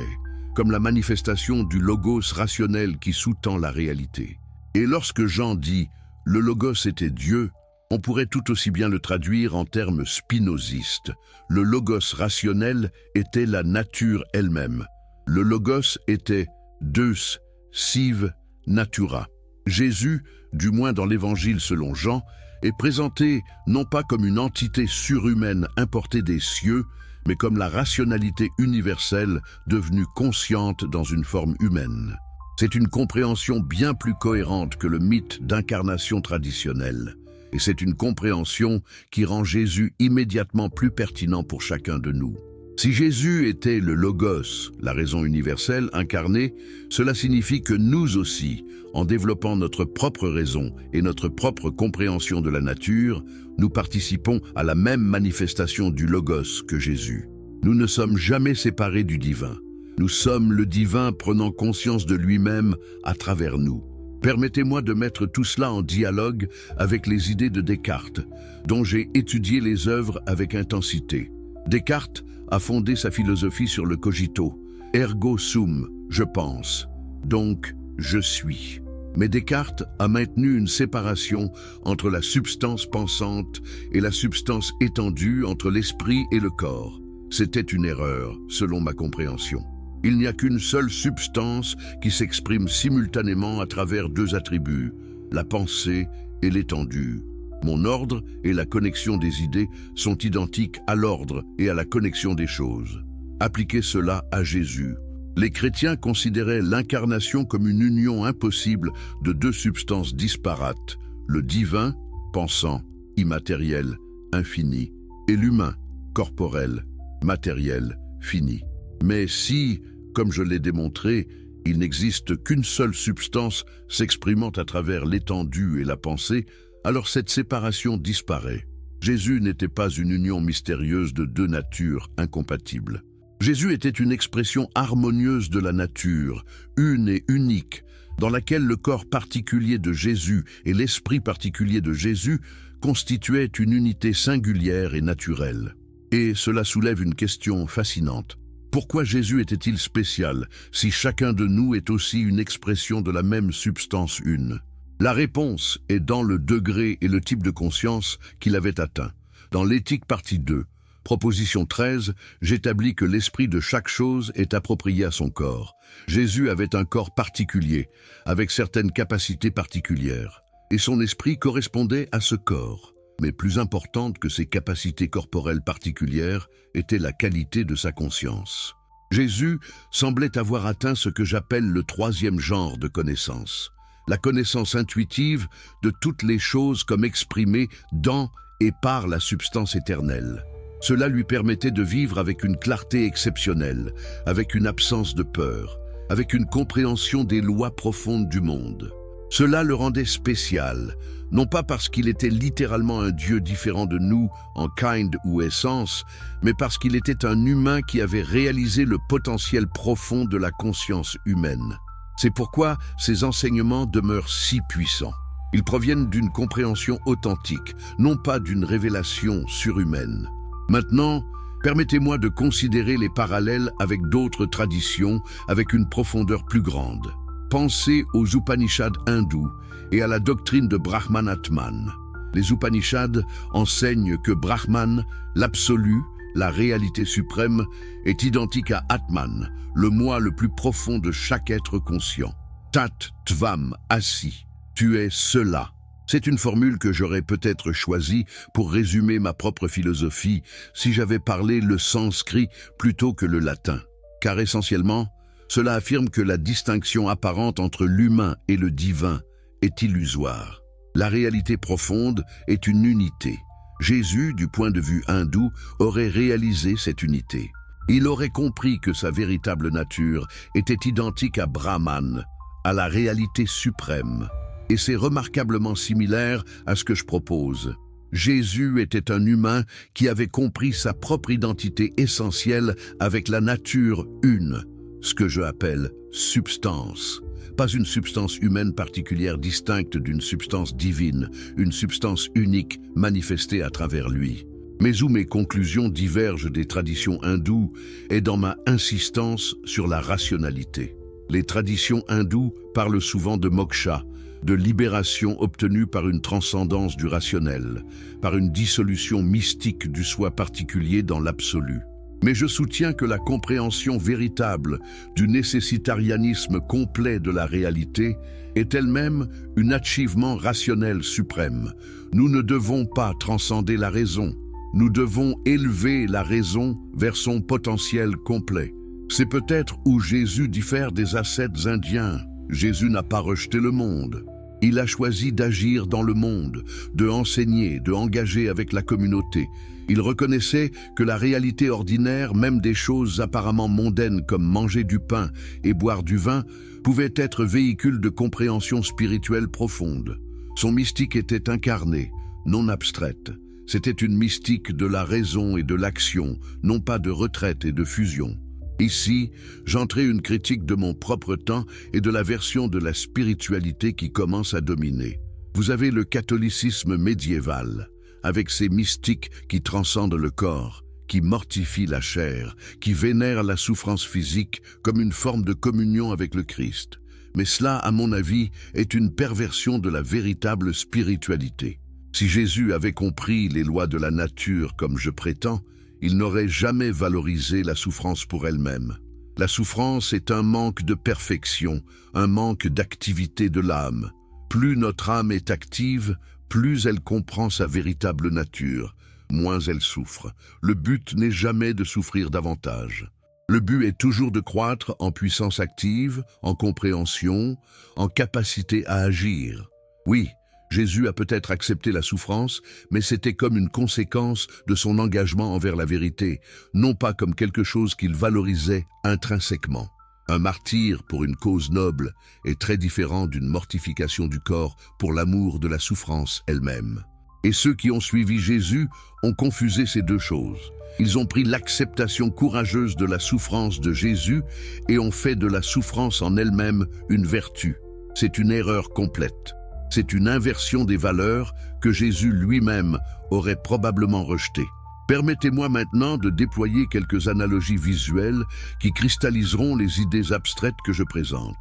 comme la manifestation du logos rationnel qui sous-tend la réalité. Et lorsque Jean dit « le logos était Dieu », on pourrait tout aussi bien le traduire en termes spinozistes. Le logos rationnel était la nature elle-même. Le logos était Deus sive natura. Jésus, du moins dans l'Évangile selon Jean, est présenté non pas comme une entité surhumaine importée des cieux, mais comme la rationalité universelle devenue consciente dans une forme humaine. C'est une compréhension bien plus cohérente que le mythe d'incarnation traditionnel. Et c'est une compréhension qui rend Jésus immédiatement plus pertinent pour chacun de nous. Si Jésus était le Logos, la raison universelle incarnée, cela signifie que nous aussi, en développant notre propre raison et notre propre compréhension de la nature, nous participons à la même manifestation du Logos que Jésus. Nous ne sommes jamais séparés du divin. Nous sommes le divin prenant conscience de lui-même à travers nous. Permettez-moi de mettre tout cela en dialogue avec les idées de Descartes, dont j'ai étudié les œuvres avec intensité. Descartes a fondé sa philosophie sur le cogito, ergo sum, je pense, donc je suis. Mais Descartes a maintenu une séparation entre la substance pensante et la substance étendue entre l'esprit et le corps. C'était une erreur, selon ma compréhension. Il n'y a qu'une seule substance qui s'exprime simultanément à travers deux attributs, la pensée et l'étendue. Mon ordre et la connexion des idées sont identiques à l'ordre et à la connexion des choses. Appliquez cela à Jésus. Les chrétiens considéraient l'incarnation comme une union impossible de deux substances disparates, le divin, pensant, immatériel, infini, et l'humain, corporel, matériel, fini. Mais si, comme je l'ai démontré, il n'existe qu'une seule substance s'exprimant à travers l'étendue et la pensée, alors cette séparation disparaît. Jésus n'était pas une union mystérieuse de deux natures incompatibles. Jésus était une expression harmonieuse de la nature, une et unique, dans laquelle le corps particulier de Jésus et l'esprit particulier de Jésus constituaient une unité singulière et naturelle. Et cela soulève une question fascinante. Pourquoi Jésus était-il spécial si chacun de nous est aussi une expression de la même substance une? La réponse est dans le degré et le type de conscience qu'il avait atteint. Dans l'éthique partie 2, proposition 13, j'établis que l'esprit de chaque chose est approprié à son corps. Jésus avait un corps particulier, avec certaines capacités particulières, et son esprit correspondait à ce corps. Mais plus importante que ses capacités corporelles particulières était la qualité de sa conscience. Jésus semblait avoir atteint ce que j'appelle le troisième genre de connaissance. La connaissance intuitive de toutes les choses comme exprimées dans et par la substance éternelle. Cela lui permettait de vivre avec une clarté exceptionnelle, avec une absence de peur, avec une compréhension des lois profondes du monde. Cela le rendait spécial, non pas parce qu'il était littéralement un Dieu différent de nous en kind ou essence, mais parce qu'il était un humain qui avait réalisé le potentiel profond de la conscience humaine. C'est pourquoi ces enseignements demeurent si puissants. Ils proviennent d'une compréhension authentique, non pas d'une révélation surhumaine. Maintenant, permettez-moi de considérer les parallèles avec d'autres traditions avec une profondeur plus grande. Pensez aux Upanishads hindous et à la doctrine de Brahman Atman. Les Upanishads enseignent que Brahman, l'absolu, la réalité suprême, est identique à Atman, le moi le plus profond de chaque être conscient. Tat Tvam Asi, tu es cela. C'est une formule que j'aurais peut-être choisie pour résumer ma propre philosophie si j'avais parlé le sanskrit plutôt que le latin. Car essentiellement, cela affirme que la distinction apparente entre l'humain et le divin est illusoire. La réalité profonde est une unité. Jésus, du point de vue hindou, aurait réalisé cette unité. Il aurait compris que sa véritable nature était identique à Brahman, à la réalité suprême. Et c'est remarquablement similaire à ce que je propose. Jésus était un humain qui avait compris sa propre identité essentielle avec la nature une, ce que je appelle substance. Pas une substance humaine particulière distincte d'une substance divine, une substance unique manifestée à travers lui. Mais où mes conclusions divergent des traditions hindoues est dans ma insistance sur la rationalité. Les traditions hindoues parlent souvent de moksha, de libération obtenue par une transcendance du rationnel, par une dissolution mystique du soi particulier dans l'absolu. Mais je soutiens que la compréhension véritable du nécessitarianisme complet de la réalité est elle-même un achievement rationnel suprême. Nous ne devons pas transcender la raison, nous devons élever la raison vers son potentiel complet. C'est peut-être où Jésus diffère des ascètes indiens. Jésus n'a pas rejeté le monde. Il a choisi d'agir dans le monde, de enseigner, de engager avec la communauté. Il reconnaissait que la réalité ordinaire, même des choses apparemment mondaines comme manger du pain et boire du vin, pouvait être véhicule de compréhension spirituelle profonde. Son mystique était incarnée, non abstraite. C'était une mystique de la raison et de l'action, non pas de retraite et de fusion. Ici, j'entrais une critique de mon propre temps et de la version de la spiritualité qui commence à dominer. Vous avez le catholicisme médiéval, avec ses mystiques qui transcendent le corps, qui mortifient la chair, qui vénèrent la souffrance physique comme une forme de communion avec le Christ. Mais cela, à mon avis, est une perversion de la véritable spiritualité. Si Jésus avait compris les lois de la nature comme je prétends, il n'aurait jamais valorisé la souffrance pour elle-même. La souffrance est un manque de perfection, un manque d'activité de l'âme. Plus notre âme est active, plus elle comprend sa véritable nature, moins elle souffre. Le but n'est jamais de souffrir davantage. Le but est toujours de croître en puissance active, en compréhension, en capacité à agir. Oui, Jésus a peut-être accepté la souffrance, mais c'était comme une conséquence de son engagement envers la vérité, non pas comme quelque chose qu'il valorisait intrinsèquement. Un martyr pour une cause noble est très différent d'une mortification du corps pour l'amour de la souffrance elle-même. Et ceux qui ont suivi Jésus ont confusé ces deux choses. Ils ont pris l'acceptation courageuse de la souffrance de Jésus et ont fait de la souffrance en elle-même une vertu. C'est une erreur complète. C'est une inversion des valeurs que Jésus lui-même aurait probablement rejetées. Permettez-moi maintenant de déployer quelques analogies visuelles qui cristalliseront les idées abstraites que je présente.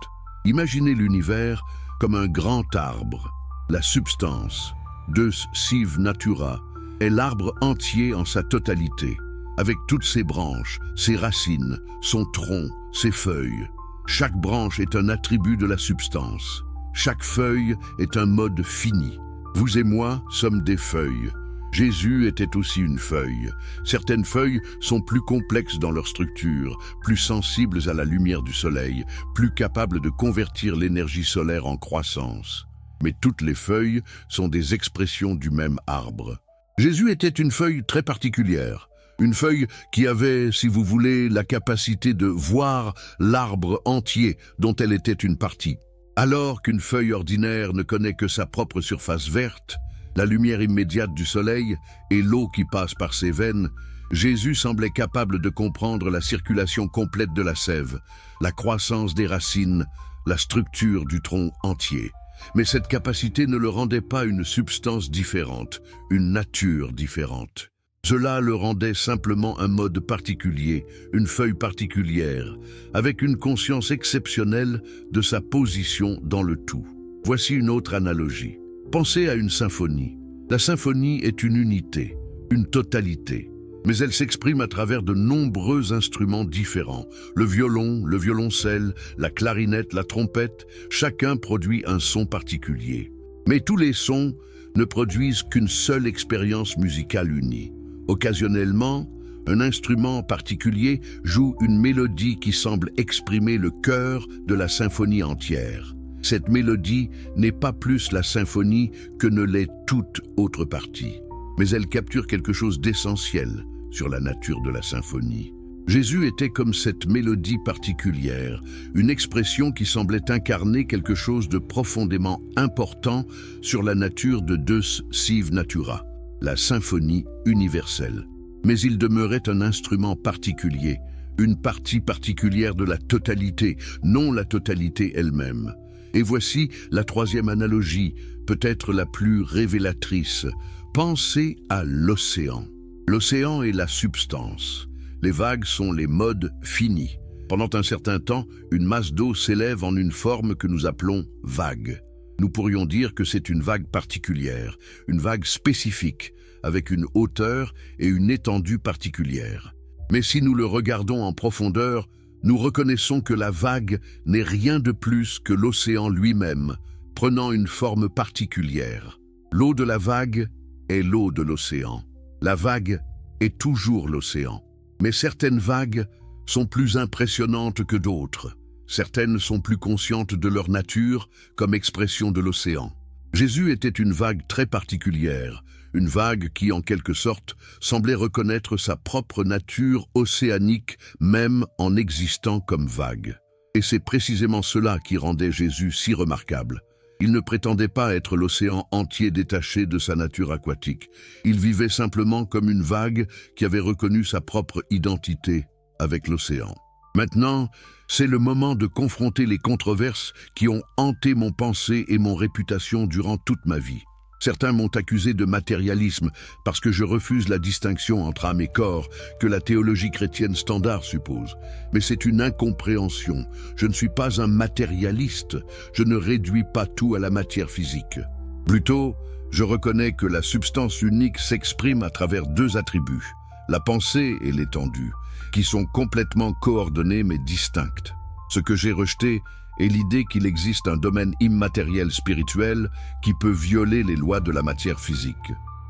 Imaginez l'univers comme un grand arbre. La substance, Deus sive natura, est l'arbre entier en sa totalité, avec toutes ses branches, ses racines, son tronc, ses feuilles. Chaque branche est un attribut de la substance. Chaque feuille est un mode fini. Vous et moi sommes des feuilles. Jésus était aussi une feuille. Certaines feuilles sont plus complexes dans leur structure, plus sensibles à la lumière du soleil, plus capables de convertir l'énergie solaire en croissance. Mais toutes les feuilles sont des expressions du même arbre. Jésus était une feuille très particulière. Une feuille qui avait, si vous voulez, la capacité de voir l'arbre entier dont elle était une partie. Alors qu'une feuille ordinaire ne connaît que sa propre surface verte, la lumière immédiate du soleil et l'eau qui passe par ses veines, Jésus semblait capable de comprendre la circulation complète de la sève, la croissance des racines, la structure du tronc entier. Mais cette capacité ne le rendait pas une substance différente, une nature différente. Cela le rendait simplement un mode particulier, une feuille particulière, avec une conscience exceptionnelle de sa position dans le tout. Voici une autre analogie. Pensez à une symphonie. La symphonie est une unité, une totalité, mais elle s'exprime à travers de nombreux instruments différents. Le violon, le violoncelle, la clarinette, la trompette, chacun produit un son particulier. Mais tous les sons ne produisent qu'une seule expérience musicale unie. Occasionnellement, un instrument particulier joue une mélodie qui semble exprimer le cœur de la symphonie entière. Cette mélodie n'est pas plus la symphonie que ne l'est toute autre partie, mais elle capture quelque chose d'essentiel sur la nature de la symphonie. Jésus était comme cette mélodie particulière, une expression qui semblait incarner quelque chose de profondément important sur la nature de Deus sive natura, la symphonie universelle. Mais il demeurait un instrument particulier, une partie particulière de la totalité, non la totalité elle-même. Et voici la troisième analogie, peut-être la plus révélatrice. Pensez à l'océan. L'océan est la substance. Les vagues sont les modes finis. Pendant un certain temps, une masse d'eau s'élève en une forme que nous appelons vague. Nous pourrions dire que c'est une vague particulière, une vague spécifique, avec une hauteur et une étendue particulières. Mais si nous le regardons en profondeur, nous reconnaissons que la vague n'est rien de plus que l'océan lui-même, prenant une forme particulière. L'eau de la vague est l'eau de l'océan. La vague est toujours l'océan. Mais certaines vagues sont plus impressionnantes que d'autres. Certaines sont plus conscientes de leur nature comme expression de l'océan. Jésus était une vague très particulière, une vague qui, en quelque sorte, semblait reconnaître sa propre nature océanique, même en existant comme vague. Et c'est précisément cela qui rendait Jésus si remarquable. Il ne prétendait pas être l'océan entier détaché de sa nature aquatique. Il vivait simplement comme une vague qui avait reconnu sa propre identité avec l'océan. Maintenant, c'est le moment de confronter les controverses qui ont hanté mon pensée et mon réputation durant toute ma vie. Certains m'ont accusé de matérialisme parce que je refuse la distinction entre âme et corps que la théologie chrétienne standard suppose. Mais c'est une incompréhension. Je ne suis pas un matérialiste. Je ne réduis pas tout à la matière physique. Plutôt, je reconnais que la substance unique s'exprime à travers deux attributs, la pensée et l'étendue, qui sont complètement coordonnés mais distinctes. Ce que j'ai rejeté est l'idée qu'il existe un domaine immatériel spirituel qui peut violer les lois de la matière physique.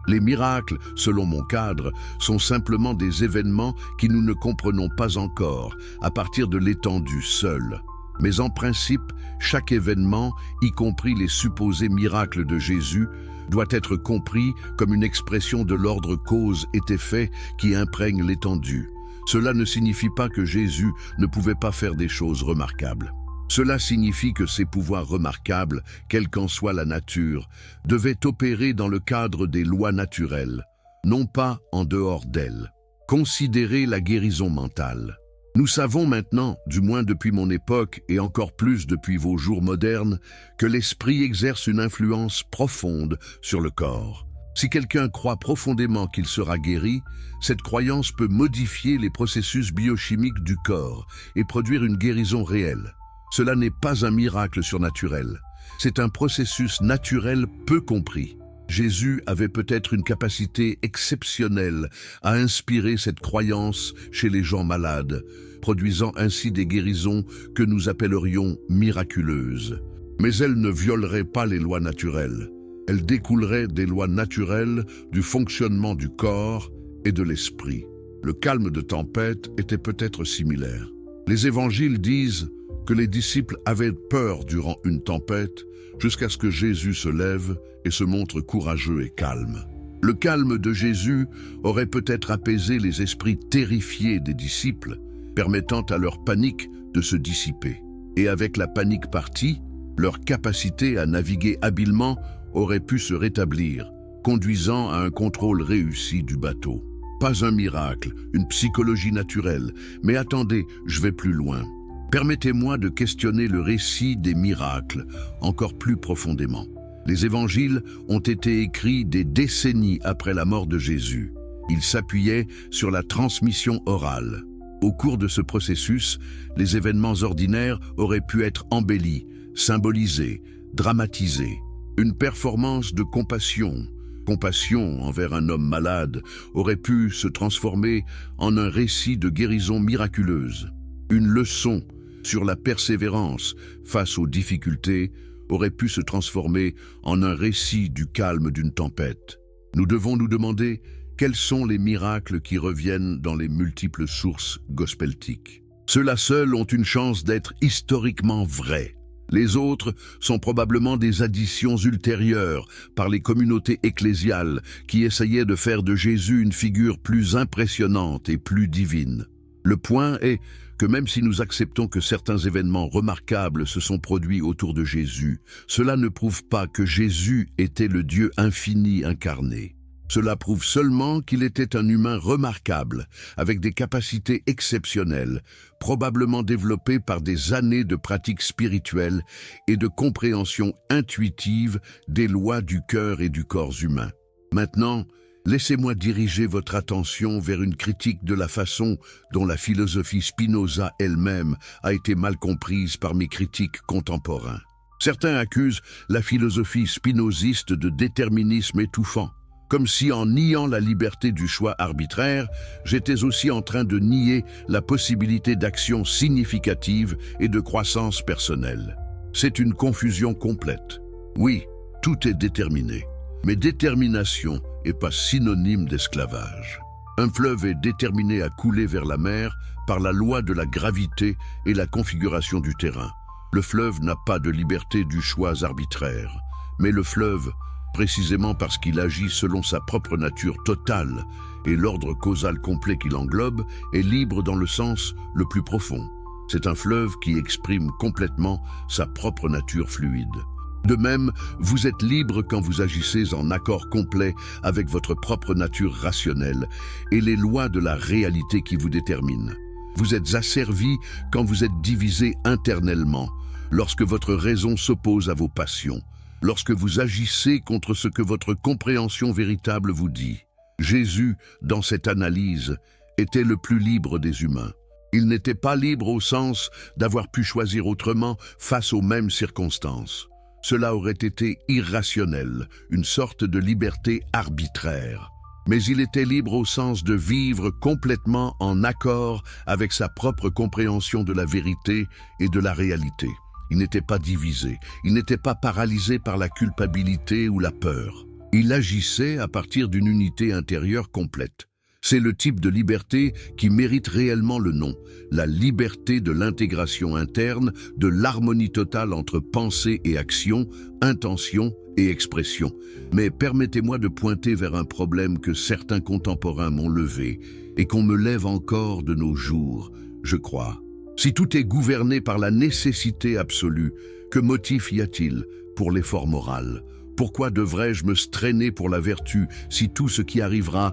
Les miracles, selon mon cadre, sont simplement des événements qui nous ne comprenons pas encore, à partir de l'étendue seule. Mais en principe, chaque événement, y compris les supposés miracles de Jésus, doit être compris comme une expression de l'ordre cause et effet qui imprègne l'étendue. Cela ne signifie pas que Jésus ne pouvait pas faire des choses remarquables. Cela signifie que ces pouvoirs remarquables, quelle qu'en soit la nature, devaient opérer dans le cadre des lois naturelles, non pas en dehors d'elles. Considérez la guérison mentale. Nous savons maintenant, du moins depuis mon époque et encore plus depuis vos jours modernes, que l'esprit exerce une influence profonde sur le corps. Si quelqu'un croit profondément qu'il sera guéri, cette croyance peut modifier les processus biochimiques du corps et produire une guérison réelle. Cela n'est pas un miracle surnaturel, C'est un processus naturel peu compris. Jésus avait peut-être une capacité exceptionnelle à inspirer cette croyance chez les gens malades, produisant ainsi des guérisons que nous appellerions miraculeuses. Mais elles ne violeraient pas les lois naturelles. Elles découleraient des lois naturelles du fonctionnement du corps et de l'esprit. Le calme de tempête était peut-être similaire. Les évangiles disent que les disciples avaient peur durant une tempête jusqu'à ce que Jésus se lève et se montre courageux et calme. Le calme de Jésus aurait peut-être apaisé les esprits terrifiés des disciples, permettant à leur panique de se dissiper. Et avec la panique partie, leur capacité à naviguer habilement aurait pu se rétablir, conduisant à un contrôle réussi du bateau. Pas un miracle, une psychologie naturelle, mais attendez, je vais plus loin. Permettez-moi de questionner le récit des miracles encore plus profondément. Les évangiles ont été écrits des décennies après la mort de Jésus. Ils s'appuyaient sur la transmission orale. Au cours de ce processus, les événements ordinaires auraient pu être embellis, symbolisés, dramatisés. Une performance de compassion envers un homme malade, aurait pu se transformer en un récit de guérison miraculeuse. Une leçon sur la persévérance face aux difficultés aurait pu se transformer en un récit du calme d'une tempête. Nous devons nous demander quels sont les miracles qui reviennent dans les multiples sources gospeltiques. Ceux-là seuls ont une chance d'être historiquement vrais. Les autres sont probablement des additions ultérieures par les communautés ecclésiales qui essayaient de faire de Jésus une figure plus impressionnante et plus divine. Le point est que même si nous acceptons que certains événements remarquables se sont produits autour de Jésus, cela ne prouve pas que Jésus était le Dieu infini incarné. Cela prouve seulement qu'il était un humain remarquable, avec des capacités exceptionnelles, probablement développées par des années de pratiques spirituelles et de compréhension intuitive des lois du cœur et du corps humain. Maintenant, laissez-moi diriger votre attention vers une critique de la façon dont la philosophie Spinoza elle-même a été mal comprise par mes critiques contemporains. Certains accusent la philosophie spinoziste de déterminisme étouffant, comme si en niant la liberté du choix arbitraire, j'étais aussi en train de nier la possibilité d'action significative et de croissance personnelle. C'est une confusion complète. Oui, tout est déterminé, mais détermination n'est pas synonyme d'esclavage. Un fleuve est déterminé à couler vers la mer par la loi de la gravité et la configuration du terrain. Le fleuve n'a pas de liberté du choix arbitraire, mais le fleuve, précisément parce qu'il agit selon sa propre nature totale et l'ordre causal complet qu'il englobe, est libre dans le sens le plus profond. C'est un fleuve qui exprime complètement sa propre nature fluide. De même, vous êtes libre quand vous agissez en accord complet avec votre propre nature rationnelle et les lois de la réalité qui vous déterminent. Vous êtes asservi quand vous êtes divisé internellement, lorsque votre raison s'oppose à vos passions, lorsque vous agissez contre ce que votre compréhension véritable vous dit. Jésus, dans cette analyse, était le plus libre des humains. Il n'était pas libre au sens d'avoir pu choisir autrement face aux mêmes circonstances. Cela aurait été irrationnel, une sorte de liberté arbitraire. Mais il était libre au sens de vivre complètement en accord avec sa propre compréhension de la vérité et de la réalité. Il n'était pas divisé, il n'était pas paralysé par la culpabilité ou la peur. Il agissait à partir d'une unité intérieure complète. C'est le type de liberté qui mérite réellement le nom, la liberté de l'intégration interne, de l'harmonie totale entre pensée et action, intention et expression. Mais permettez-moi de pointer vers un problème que certains contemporains m'ont levé et qu'on me lève encore de nos jours, je crois. Si tout est gouverné par la nécessité absolue, que motif y a-t-il pour l'effort moral ? Pourquoi devrais-je me strainer pour la vertu si tout ce qui arrivera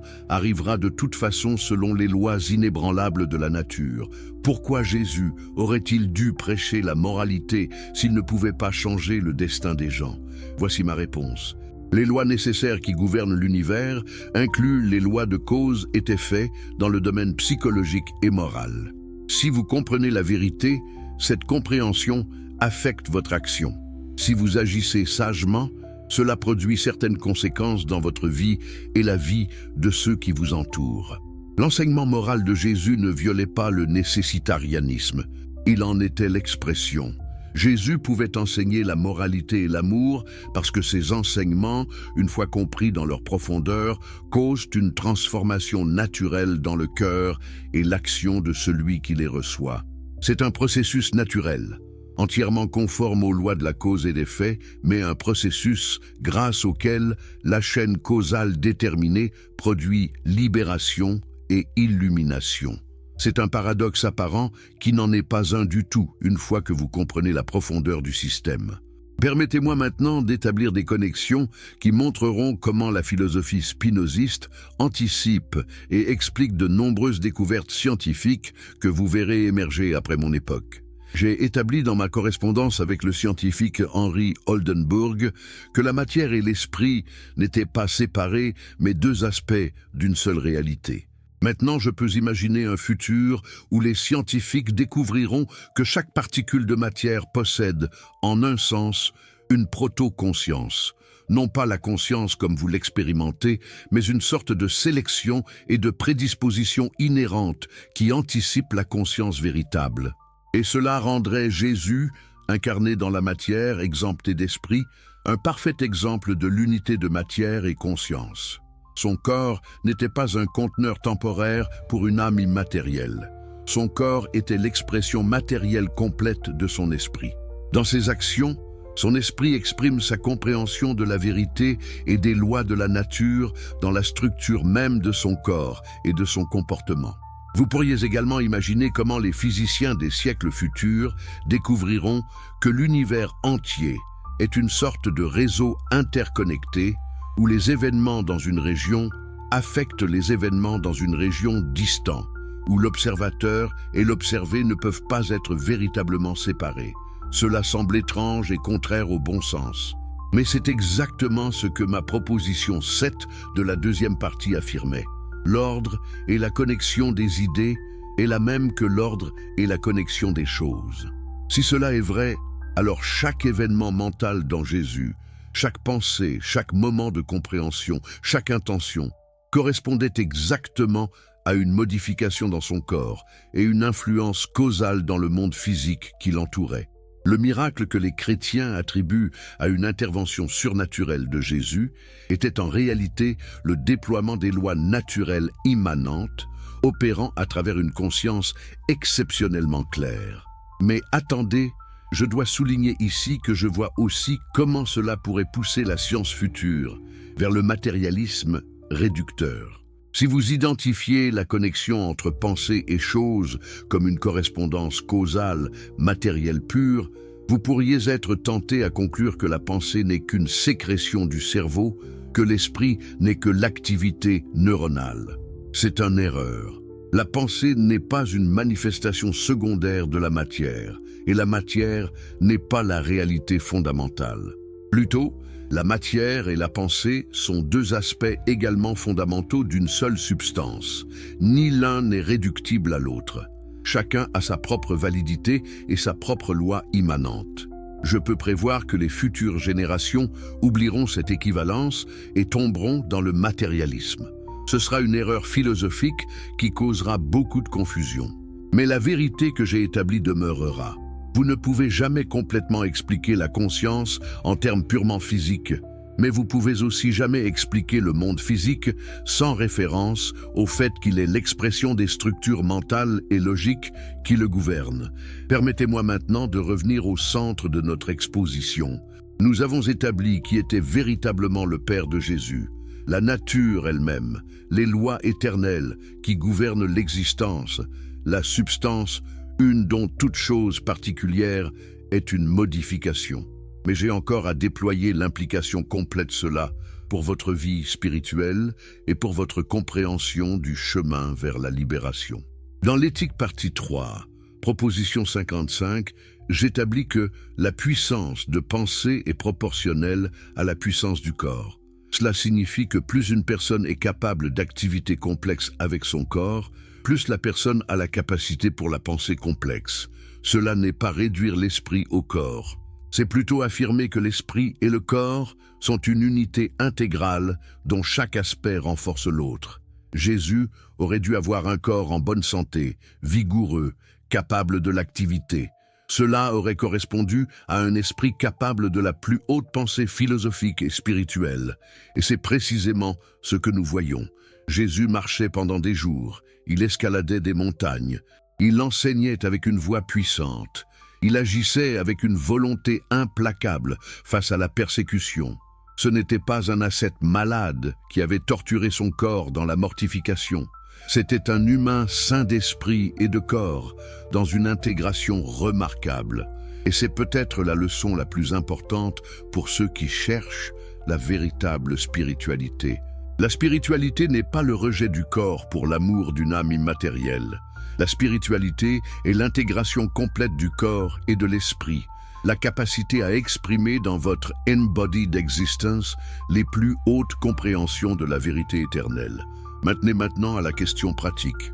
de toute façon selon les lois inébranlables de la nature? Pourquoi Jésus aurait-il dû prêcher la moralité s'il ne pouvait pas changer le destin des gens? Voici ma réponse. Les lois nécessaires qui gouvernent l'univers incluent les lois de cause et effet dans le domaine psychologique et moral. Si vous comprenez la vérité, cette compréhension affecte votre action. Si vous agissez sagement, cela produit certaines conséquences dans votre vie et la vie de ceux qui vous entourent. L'enseignement moral de Jésus ne violait pas le nécessitarianisme, il en était l'expression. Jésus pouvait enseigner la moralité et l'amour parce que ces enseignements, une fois compris dans leur profondeur, causent une transformation naturelle dans le cœur et l'action de celui qui les reçoit. C'est un processus naturel, entièrement conforme aux lois de la cause et des faits, mais un processus grâce auquel la chaîne causale déterminée produit libération et illumination. C'est un paradoxe apparent qui n'en est pas un du tout une fois que vous comprenez la profondeur du système. Permettez-moi maintenant d'établir des connexions qui montreront comment la philosophie spinoziste anticipe et explique de nombreuses découvertes scientifiques que vous verrez émerger après mon époque. J'ai établi dans ma correspondance avec le scientifique Henry Oldenburg que la matière et l'esprit n'étaient pas séparés, mais deux aspects d'une seule réalité. Maintenant, je peux imaginer un futur où les scientifiques découvriront que chaque particule de matière possède, en un sens, une proto-conscience. Non pas la conscience comme vous l'expérimentez, mais une sorte de sélection et de prédisposition inhérente qui anticipe la conscience véritable. Et cela rendrait Jésus, incarné dans la matière, exempté d'esprit, un parfait exemple de l'unité de matière et conscience. Son corps n'était pas un conteneur temporaire pour une âme immatérielle. Son corps était l'expression matérielle complète de son esprit. Dans ses actions, son esprit exprime sa compréhension de la vérité et des lois de la nature dans la structure même de son corps et de son comportement. Vous pourriez également imaginer comment les physiciens des siècles futurs découvriront que l'univers entier est une sorte de réseau interconnecté où les événements dans une région affectent les événements dans une région distante, où l'observateur et l'observé ne peuvent pas être véritablement séparés. Cela semble étrange et contraire au bon sens. Mais c'est exactement ce que ma proposition 7 de la deuxième partie affirmait. L'ordre et la connexion des idées est la même que l'ordre et la connexion des choses. Si cela est vrai, alors chaque événement mental dans Jésus, chaque pensée, chaque moment de compréhension, chaque intention, correspondait exactement à une modification dans son corps et une influence causale dans le monde physique qui l'entourait. Le miracle que les chrétiens attribuent à une intervention surnaturelle de Jésus était en réalité le déploiement des lois naturelles immanentes, opérant à travers une conscience exceptionnellement claire. Mais attendez, je dois souligner ici que je vois aussi comment cela pourrait pousser la science future vers le matérialisme réducteur. Si vous identifiez la connexion entre pensée et chose comme une correspondance causale, matérielle pure, vous pourriez être tenté à conclure que la pensée n'est qu'une sécrétion du cerveau, que l'esprit n'est que l'activité neuronale. C'est une erreur. La pensée n'est pas une manifestation secondaire de la matière, et la matière n'est pas la réalité fondamentale. Plutôt, la matière et la pensée sont deux aspects également fondamentaux d'une seule substance. Ni l'un n'est réductible à l'autre. Chacun a sa propre validité et sa propre loi immanente. Je peux prévoir que les futures générations oublieront cette équivalence et tomberont dans le matérialisme. Ce sera une erreur philosophique qui causera beaucoup de confusion. Mais la vérité que j'ai établie demeurera. Vous ne pouvez jamais complètement expliquer la conscience en termes purement physiques, mais vous pouvez aussi jamais expliquer le monde physique sans référence au fait qu'il est l'expression des structures mentales et logiques qui le gouvernent. Permettez-moi maintenant de revenir au centre de notre exposition. Nous avons établi qui était véritablement le Père de Jésus, la nature elle-même, les lois éternelles qui gouvernent l'existence, la substance, une dont toute chose particulière est une modification. Mais j'ai encore à déployer l'implication complète de cela pour votre vie spirituelle et pour votre compréhension du chemin vers la libération. Dans l'éthique partie 3, proposition 55, j'établis que la puissance de pensée est proportionnelle à la puissance du corps. Cela signifie que plus une personne est capable d'activités complexes avec son corps, plus la personne a la capacité pour la pensée complexe. Cela n'est pas réduire l'esprit au corps. C'est plutôt affirmer que l'esprit et le corps sont une unité intégrale dont chaque aspect renforce l'autre. Jésus aurait dû avoir un corps en bonne santé, vigoureux, capable de l'activité. Cela aurait correspondu à un esprit capable de la plus haute pensée philosophique et spirituelle. Et c'est précisément ce que nous voyons. Jésus marchait pendant des jours, il escaladait des montagnes, il enseignait avec une voix puissante, il agissait avec une volonté implacable face à la persécution. Ce n'était pas un ascète malade qui avait torturé son corps dans la mortification. C'était un humain sain d'esprit et de corps, dans une intégration remarquable. Et c'est peut-être la leçon la plus importante pour ceux qui cherchent la véritable spiritualité. La spiritualité n'est pas le rejet du corps pour l'amour d'une âme immatérielle. La spiritualité est l'intégration complète du corps et de l'esprit, la capacité à exprimer dans votre embodied existence les plus hautes compréhensions de la vérité éternelle. Maintenant à la question pratique.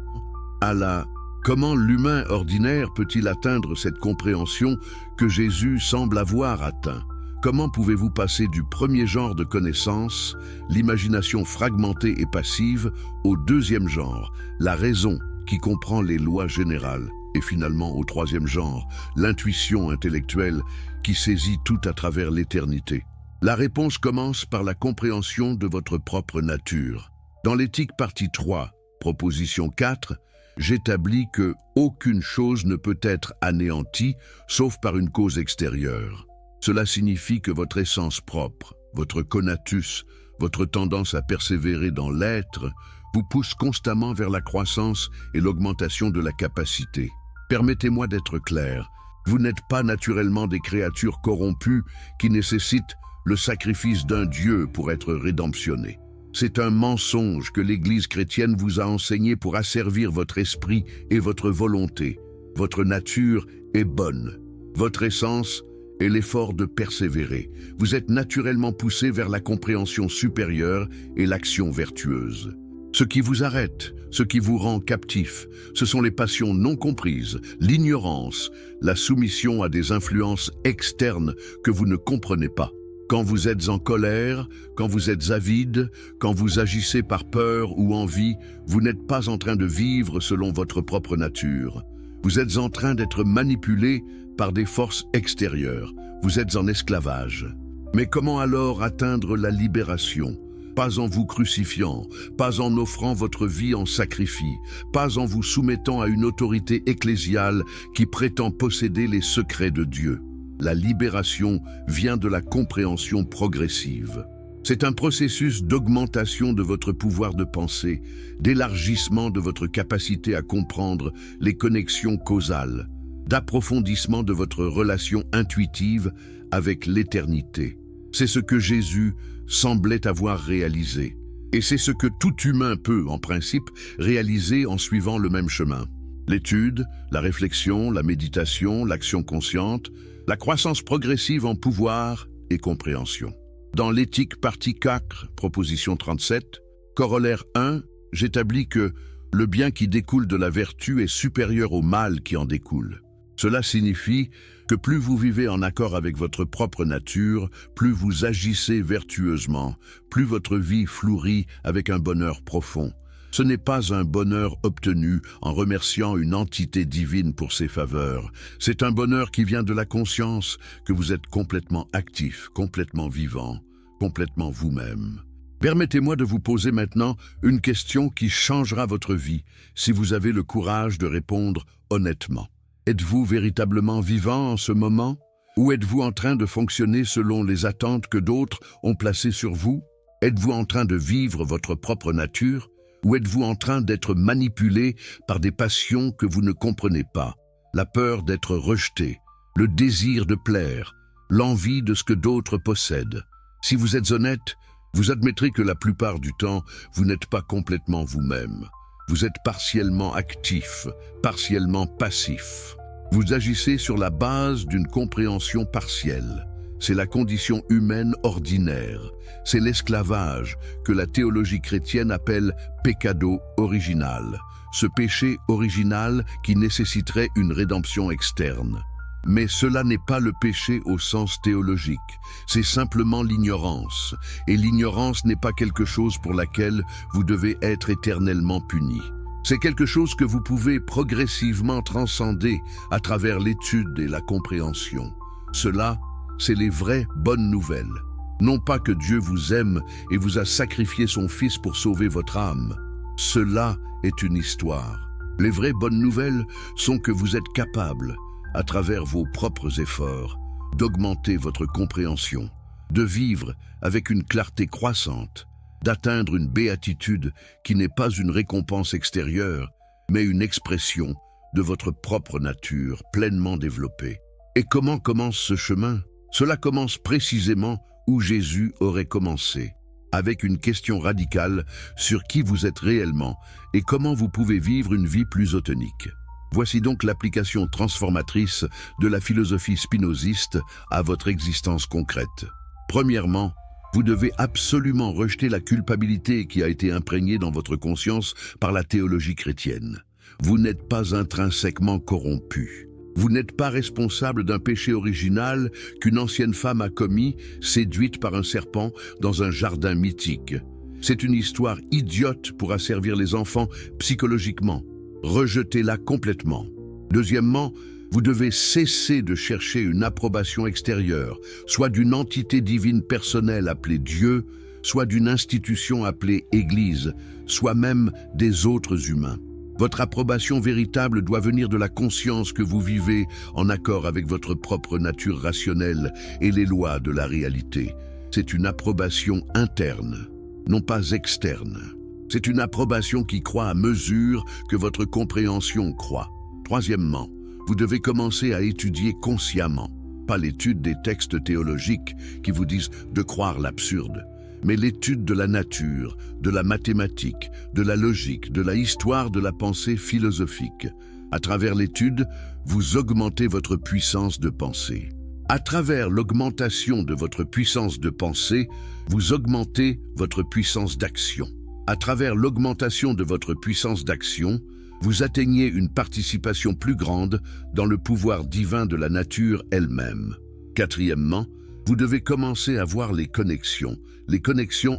Comment l'humain ordinaire peut-il atteindre cette compréhension que Jésus semble avoir atteint? Comment pouvez-vous passer du premier genre de connaissance, l'imagination fragmentée et passive, au deuxième genre, la raison qui comprend les lois générales, et finalement au troisième genre, l'intuition intellectuelle qui saisit tout à travers l'éternité? La réponse commence par la compréhension de votre propre nature. Dans l'éthique partie 3, proposition 4, j'établis que aucune chose ne peut être anéantie sauf par une cause extérieure. Cela signifie que votre essence propre, votre conatus, votre tendance à persévérer dans l'être, vous pousse constamment vers la croissance et l'augmentation de la capacité. Permettez-moi d'être clair, vous n'êtes pas naturellement des créatures corrompues qui nécessitent le sacrifice d'un Dieu pour être rédemptionnées. C'est un mensonge que l'Église chrétienne vous a enseigné pour asservir votre esprit et votre volonté. Votre nature est bonne. Votre essence est l'effort de persévérer. Vous êtes naturellement poussé vers la compréhension supérieure et l'action vertueuse. Ce qui vous arrête, ce qui vous rend captif, ce sont les passions non comprises, l'ignorance, la soumission à des influences externes que vous ne comprenez pas. Quand vous êtes en colère, quand vous êtes avide, quand vous agissez par peur ou envie, vous n'êtes pas en train de vivre selon votre propre nature. Vous êtes en train d'être manipulé par des forces extérieures. Vous êtes en esclavage. Mais comment alors atteindre la libération? Pas en vous crucifiant, pas en offrant votre vie en sacrifice, pas en vous soumettant à une autorité ecclésiale qui prétend posséder les secrets de Dieu. La libération vient de la compréhension progressive. C'est un processus d'augmentation de votre pouvoir de pensée, d'élargissement de votre capacité à comprendre les connexions causales, d'approfondissement de votre relation intuitive avec l'éternité. C'est ce que Jésus semblait avoir réalisé. Et c'est ce que tout humain peut, en principe, réaliser en suivant le même chemin. L'étude, la réflexion, la méditation, l'action consciente, la croissance progressive en pouvoir et compréhension. Dans l'éthique partie 4, proposition 37, corollaire 1, j'établis que le bien qui découle de la vertu est supérieur au mal qui en découle. Cela signifie que plus vous vivez en accord avec votre propre nature, plus vous agissez vertueusement, plus votre vie fleurit avec un bonheur profond. Ce n'est pas un bonheur obtenu en remerciant une entité divine pour ses faveurs. C'est un bonheur qui vient de la conscience que vous êtes complètement actif, complètement vivant, complètement vous-même. Permettez-moi de vous poser maintenant une question qui changera votre vie si vous avez le courage de répondre honnêtement. Êtes-vous véritablement vivant en ce moment? Ou êtes-vous en train de fonctionner selon les attentes que d'autres ont placées sur vous? Êtes-vous en train de vivre votre propre nature? Ou êtes-vous en train d'être manipulé par des passions que vous ne comprenez pas? La peur d'être rejeté, le désir de plaire, l'envie de ce que d'autres possèdent. Si vous êtes honnête, vous admettrez que la plupart du temps, vous n'êtes pas complètement vous-même. Vous êtes partiellement actif, partiellement passif. Vous agissez sur la base d'une compréhension partielle. C'est la condition humaine ordinaire. C'est l'esclavage que la théologie chrétienne appelle peccado original. Ce péché original qui nécessiterait une rédemption externe. Mais cela n'est pas le péché au sens théologique, c'est simplement l'ignorance. Et l'ignorance n'est pas quelque chose pour laquelle vous devez être éternellement puni. C'est quelque chose que vous pouvez progressivement transcender à travers l'étude et la compréhension. Cela, c'est les vraies bonnes nouvelles. Non pas que Dieu vous aime et vous a sacrifié son Fils pour sauver votre âme. Cela est une histoire. Les vraies bonnes nouvelles sont que vous êtes capable, à travers vos propres efforts, d'augmenter votre compréhension, de vivre avec une clarté croissante, d'atteindre une béatitude qui n'est pas une récompense extérieure, mais une expression de votre propre nature pleinement développée. Et comment commence ce chemin? Cela commence précisément où Jésus aurait commencé, avec une question radicale sur qui vous êtes réellement et comment vous pouvez vivre une vie plus authentique. Voici donc l'application transformatrice de la philosophie spinoziste à votre existence concrète. Premièrement, vous devez absolument rejeter la culpabilité qui a été imprégnée dans votre conscience par la théologie chrétienne. Vous n'êtes pas intrinsèquement corrompu. Vous n'êtes pas responsable d'un péché original qu'une ancienne femme a commis, séduite par un serpent dans un jardin mythique. C'est une histoire idiote pour asservir les enfants psychologiquement. Rejetez-la complètement. Deuxièmement, vous devez cesser de chercher une approbation extérieure, soit d'une entité divine personnelle appelée Dieu, soit d'une institution appelée Église, soit même des autres humains. Votre approbation véritable doit venir de la conscience que vous vivez en accord avec votre propre nature rationnelle et les lois de la réalité. C'est une approbation interne, non pas externe. C'est une approbation qui croît à mesure que votre compréhension croît. Troisièmement, vous devez commencer à étudier consciemment, pas l'étude des textes théologiques qui vous disent de croire l'absurde, mais l'étude de la nature, de la mathématique, de la logique, de la histoire de la pensée philosophique. À travers l'étude, vous augmentez votre puissance de pensée. À travers l'augmentation de votre puissance de pensée, vous augmentez votre puissance d'action. À travers l'augmentation de votre puissance d'action, vous atteignez une participation plus grande dans le pouvoir divin de la nature elle-même. Quatrièmement, vous devez commencer à voir les connexions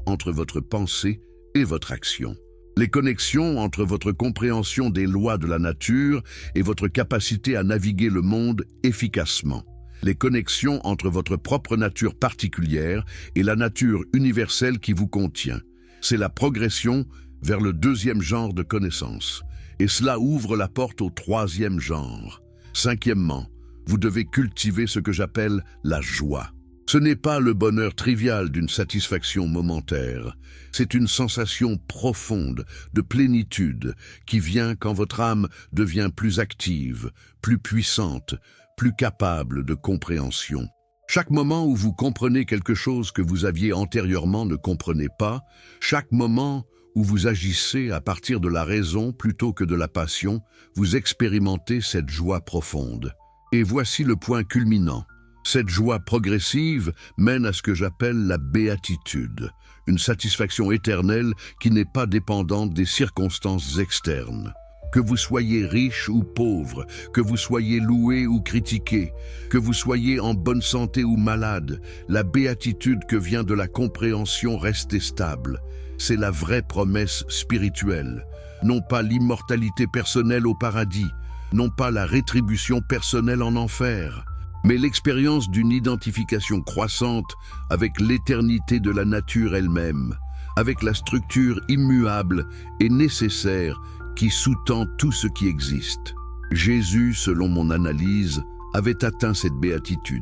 entre votre pensée et votre action. Les connexions entre votre compréhension des lois de la nature et votre capacité à naviguer le monde efficacement. Les connexions entre votre propre nature particulière et la nature universelle qui vous contient. C'est la progression vers le deuxième genre de connaissance. Et cela ouvre la porte au troisième genre. Cinquièmement, vous devez cultiver ce que j'appelle la joie. Ce n'est pas le bonheur trivial d'une satisfaction momentaire. C'est une sensation profonde de plénitude qui vient quand votre âme devient plus active, plus puissante, plus capable de compréhension. Chaque moment où vous comprenez quelque chose que vous aviez antérieurement ne comprenez pas, chaque moment où vous agissez à partir de la raison plutôt que de la passion, vous expérimentez cette joie profonde. Et voici le point culminant. Cette joie progressive mène à ce que j'appelle la béatitude, une satisfaction éternelle qui n'est pas dépendante des circonstances externes. Que vous soyez riche ou pauvre, que vous soyez loué ou critiqué, que vous soyez en bonne santé ou malade, la béatitude que vient de la compréhension reste stable. C'est la vraie promesse spirituelle, non pas l'immortalité personnelle au paradis, non pas la rétribution personnelle en enfer, mais l'expérience d'une identification croissante avec l'éternité de la nature elle-même, avec la structure immuable et nécessaire qui sous-tend tout ce qui existe. Jésus, selon mon analyse, avait atteint cette béatitude.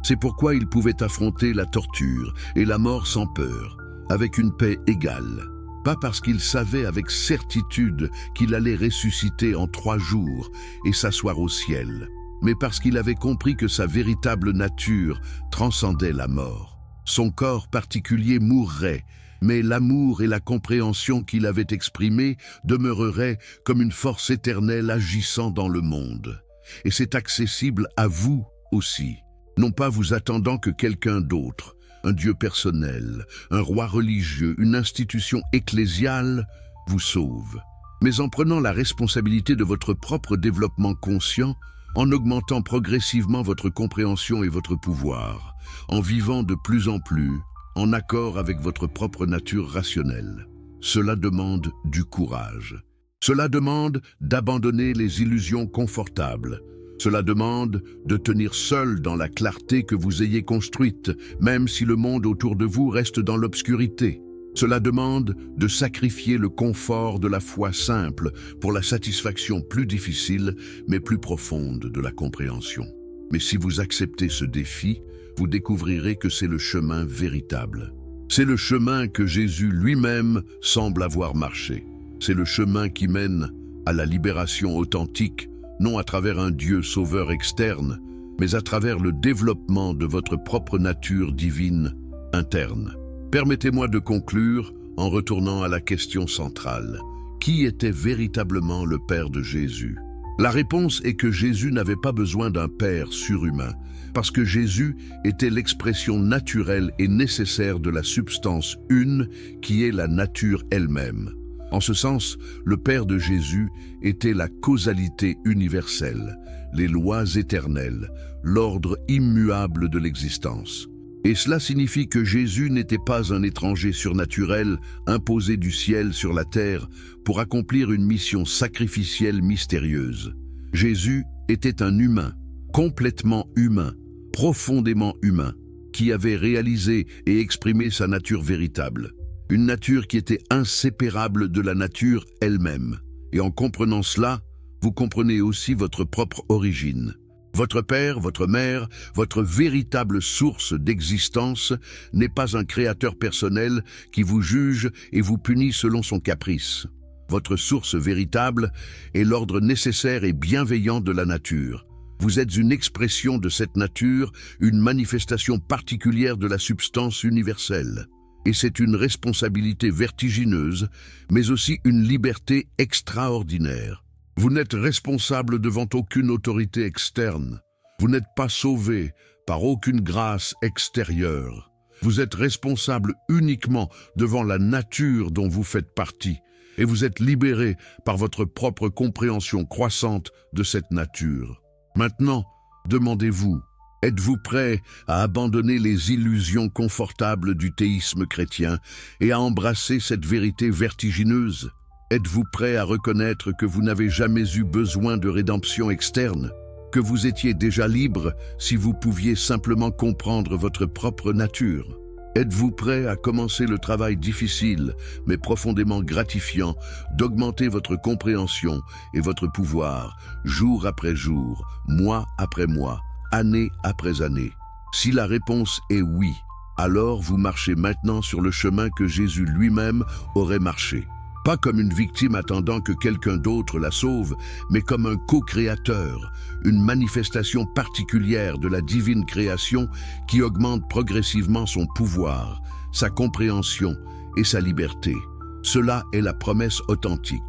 C'est pourquoi il pouvait affronter la torture et la mort sans peur, avec une paix égale. Pas parce qu'il savait avec certitude qu'il allait ressusciter en 3 jours et s'asseoir au ciel, mais parce qu'il avait compris que sa véritable nature transcendait la mort. Son corps particulier mourrait, mais l'amour et la compréhension qu'il avait exprimés demeureraient comme une force éternelle agissant dans le monde. Et c'est accessible à vous aussi, non pas vous attendant que quelqu'un d'autre, un Dieu personnel, un roi religieux, une institution ecclésiale vous sauve, mais en prenant la responsabilité de votre propre développement conscient, en augmentant progressivement votre compréhension et votre pouvoir, en vivant de plus en plus en accord avec votre propre nature rationnelle. Cela demande du courage. Cela demande d'abandonner les illusions confortables. Cela demande de tenir seul dans la clarté que vous ayez construite, même si le monde autour de vous reste dans l'obscurité. Cela demande de sacrifier le confort de la foi simple pour la satisfaction plus difficile, mais plus profonde de la compréhension. Mais si vous acceptez ce défi, vous découvrirez que c'est le chemin véritable. C'est le chemin que Jésus lui-même semble avoir marché. C'est le chemin qui mène à la libération authentique, non à travers un Dieu sauveur externe, mais à travers le développement de votre propre nature divine interne. Permettez-moi de conclure en retournant à la question centrale. Qui était véritablement le Père de Jésus? La réponse est que Jésus n'avait pas besoin d'un Père surhumain, parce que Jésus était l'expression naturelle et nécessaire de la substance une qui est la nature elle-même. En ce sens, le Père de Jésus était la causalité universelle, les lois éternelles, l'ordre immuable de l'existence. Et cela signifie que Jésus n'était pas un étranger surnaturel imposé du ciel sur la terre pour accomplir une mission sacrificielle mystérieuse. Jésus était un humain, complètement humain, profondément humain, qui avait réalisé et exprimé sa nature véritable. Une nature qui était inséparable de la nature elle-même. Et en comprenant cela, vous comprenez aussi votre propre origine. Votre père, votre mère, votre véritable source d'existence n'est pas un créateur personnel qui vous juge et vous punit selon son caprice. Votre source véritable est l'ordre nécessaire et bienveillant de la nature. Vous êtes une expression de cette nature, une manifestation particulière de la substance universelle. Et c'est une responsabilité vertigineuse, mais aussi une liberté extraordinaire. Vous n'êtes responsable devant aucune autorité externe. Vous n'êtes pas sauvé par aucune grâce extérieure. Vous êtes responsable uniquement devant la nature dont vous faites partie. Et vous êtes libéré par votre propre compréhension croissante de cette nature. Maintenant, demandez-vous, êtes-vous prêt à abandonner les illusions confortables du théisme chrétien et à embrasser cette vérité vertigineuse? Êtes-vous prêt à reconnaître que vous n'avez jamais eu besoin de rédemption externe, que vous étiez déjà libre si vous pouviez simplement comprendre votre propre nature? Êtes-vous prêt à commencer le travail difficile, mais profondément gratifiant, d'augmenter votre compréhension et votre pouvoir, jour après jour, mois après mois, année après année? Si la réponse est oui, alors vous marchez maintenant sur le chemin que Jésus lui-même aurait marché. Pas comme une victime attendant que quelqu'un d'autre la sauve, mais comme un co-créateur, une manifestation particulière de la divine création qui augmente progressivement son pouvoir, sa compréhension et sa liberté. Cela est la promesse authentique.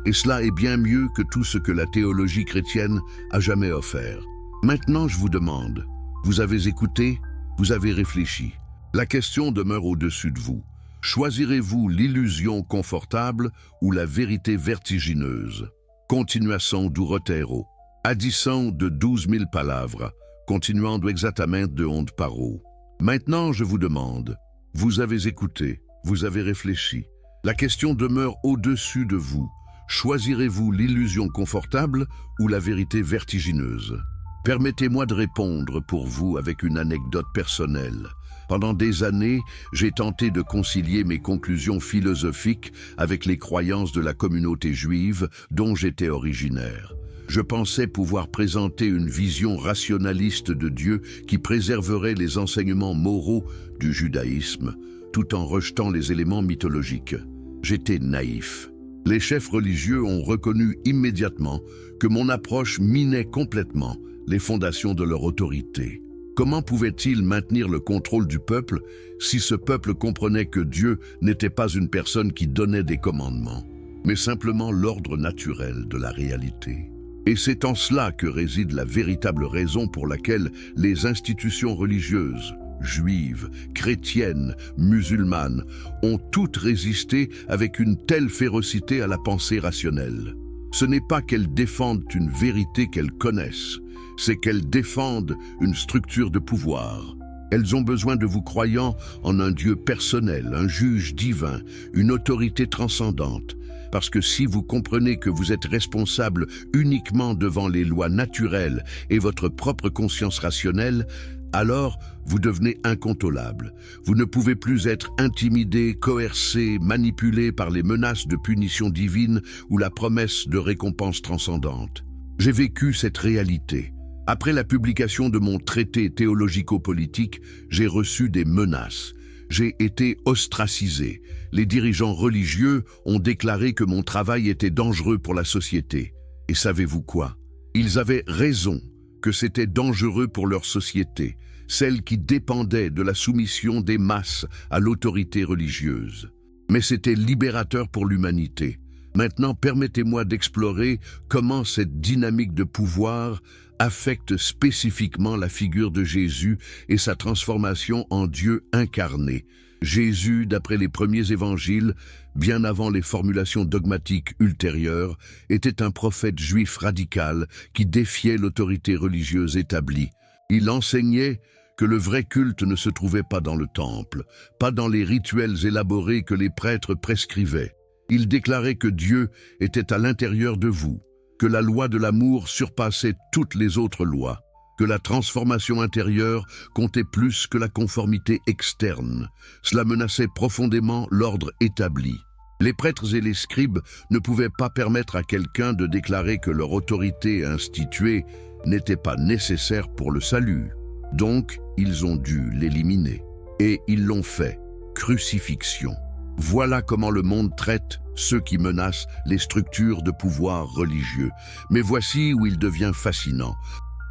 Et cela est bien mieux que tout ce que la théologie chrétienne a jamais offert. Maintenant, je vous demande, vous avez écouté, vous avez réfléchi. La question demeure au-dessus de vous. Choisirez-vous l'illusion confortable ou la vérité vertigineuse? Continuação do roteiro. Addição de 12 000 palavras, continuando exatamente de onde parou. Maintenant, je vous demande, vous avez écouté, vous avez réfléchi. La question demeure au-dessus de vous. Choisirez-vous l'illusion confortable ou la vérité vertigineuse? Permettez-moi de répondre pour vous avec une anecdote personnelle. Pendant des années, j'ai tenté de concilier mes conclusions philosophiques avec les croyances de la communauté juive dont j'étais originaire. Je pensais pouvoir présenter une vision rationaliste de Dieu qui préserverait les enseignements moraux du judaïsme, tout en rejetant les éléments mythologiques. J'étais naïf. Les chefs religieux ont reconnu immédiatement que mon approche minait complètement les fondations de leur autorité. Comment pouvaient-ils maintenir le contrôle du peuple si ce peuple comprenait que Dieu n'était pas une personne qui donnait des commandements, mais simplement l'ordre naturel de la réalité? Et c'est en cela que réside la véritable raison pour laquelle les institutions religieuses, juives, chrétiennes, musulmanes, ont toutes résisté avec une telle férocité à la pensée rationnelle. Ce n'est pas qu'elles défendent une vérité qu'elles connaissent, c'est qu'elles défendent une structure de pouvoir. Elles ont besoin de vous croyant en un Dieu personnel, un juge divin, une autorité transcendante. Parce que si vous comprenez que vous êtes responsable uniquement devant les lois naturelles et votre propre conscience rationnelle, alors vous devenez incontrôlable. Vous ne pouvez plus être intimidé, coercé, manipulé par les menaces de punition divine ou la promesse de récompense transcendante. J'ai vécu cette réalité. Après la publication de mon traité théologico-politique, j'ai reçu des menaces. J'ai été ostracisé. Les dirigeants religieux ont déclaré que mon travail était dangereux pour la société. Et savez-vous quoi? Ils avaient raison que c'était dangereux pour leur société, celle qui dépendait de la soumission des masses à l'autorité religieuse. Mais c'était libérateur pour l'humanité. Maintenant, permettez-moi d'explorer comment cette dynamique de pouvoir affecte spécifiquement la figure de Jésus et sa transformation en Dieu incarné. Jésus, d'après les premiers évangiles, bien avant les formulations dogmatiques ultérieures, était un prophète juif radical qui défiait l'autorité religieuse établie. Il enseignait que le vrai culte ne se trouvait pas dans le temple, pas dans les rituels élaborés que les prêtres prescrivaient. Il déclarait que Dieu était à l'intérieur de vous, que la loi de l'amour surpassait toutes les autres lois, que la transformation intérieure comptait plus que la conformité externe. Cela menaçait profondément l'ordre établi. Les prêtres et les scribes ne pouvaient pas permettre à quelqu'un de déclarer que leur autorité instituée n'était pas nécessaire pour le salut. Donc, ils ont dû l'éliminer. Et ils l'ont fait. Crucifixion. Voilà comment le monde traite ceux qui menacent les structures de pouvoir religieux. Mais voici où il devient fascinant.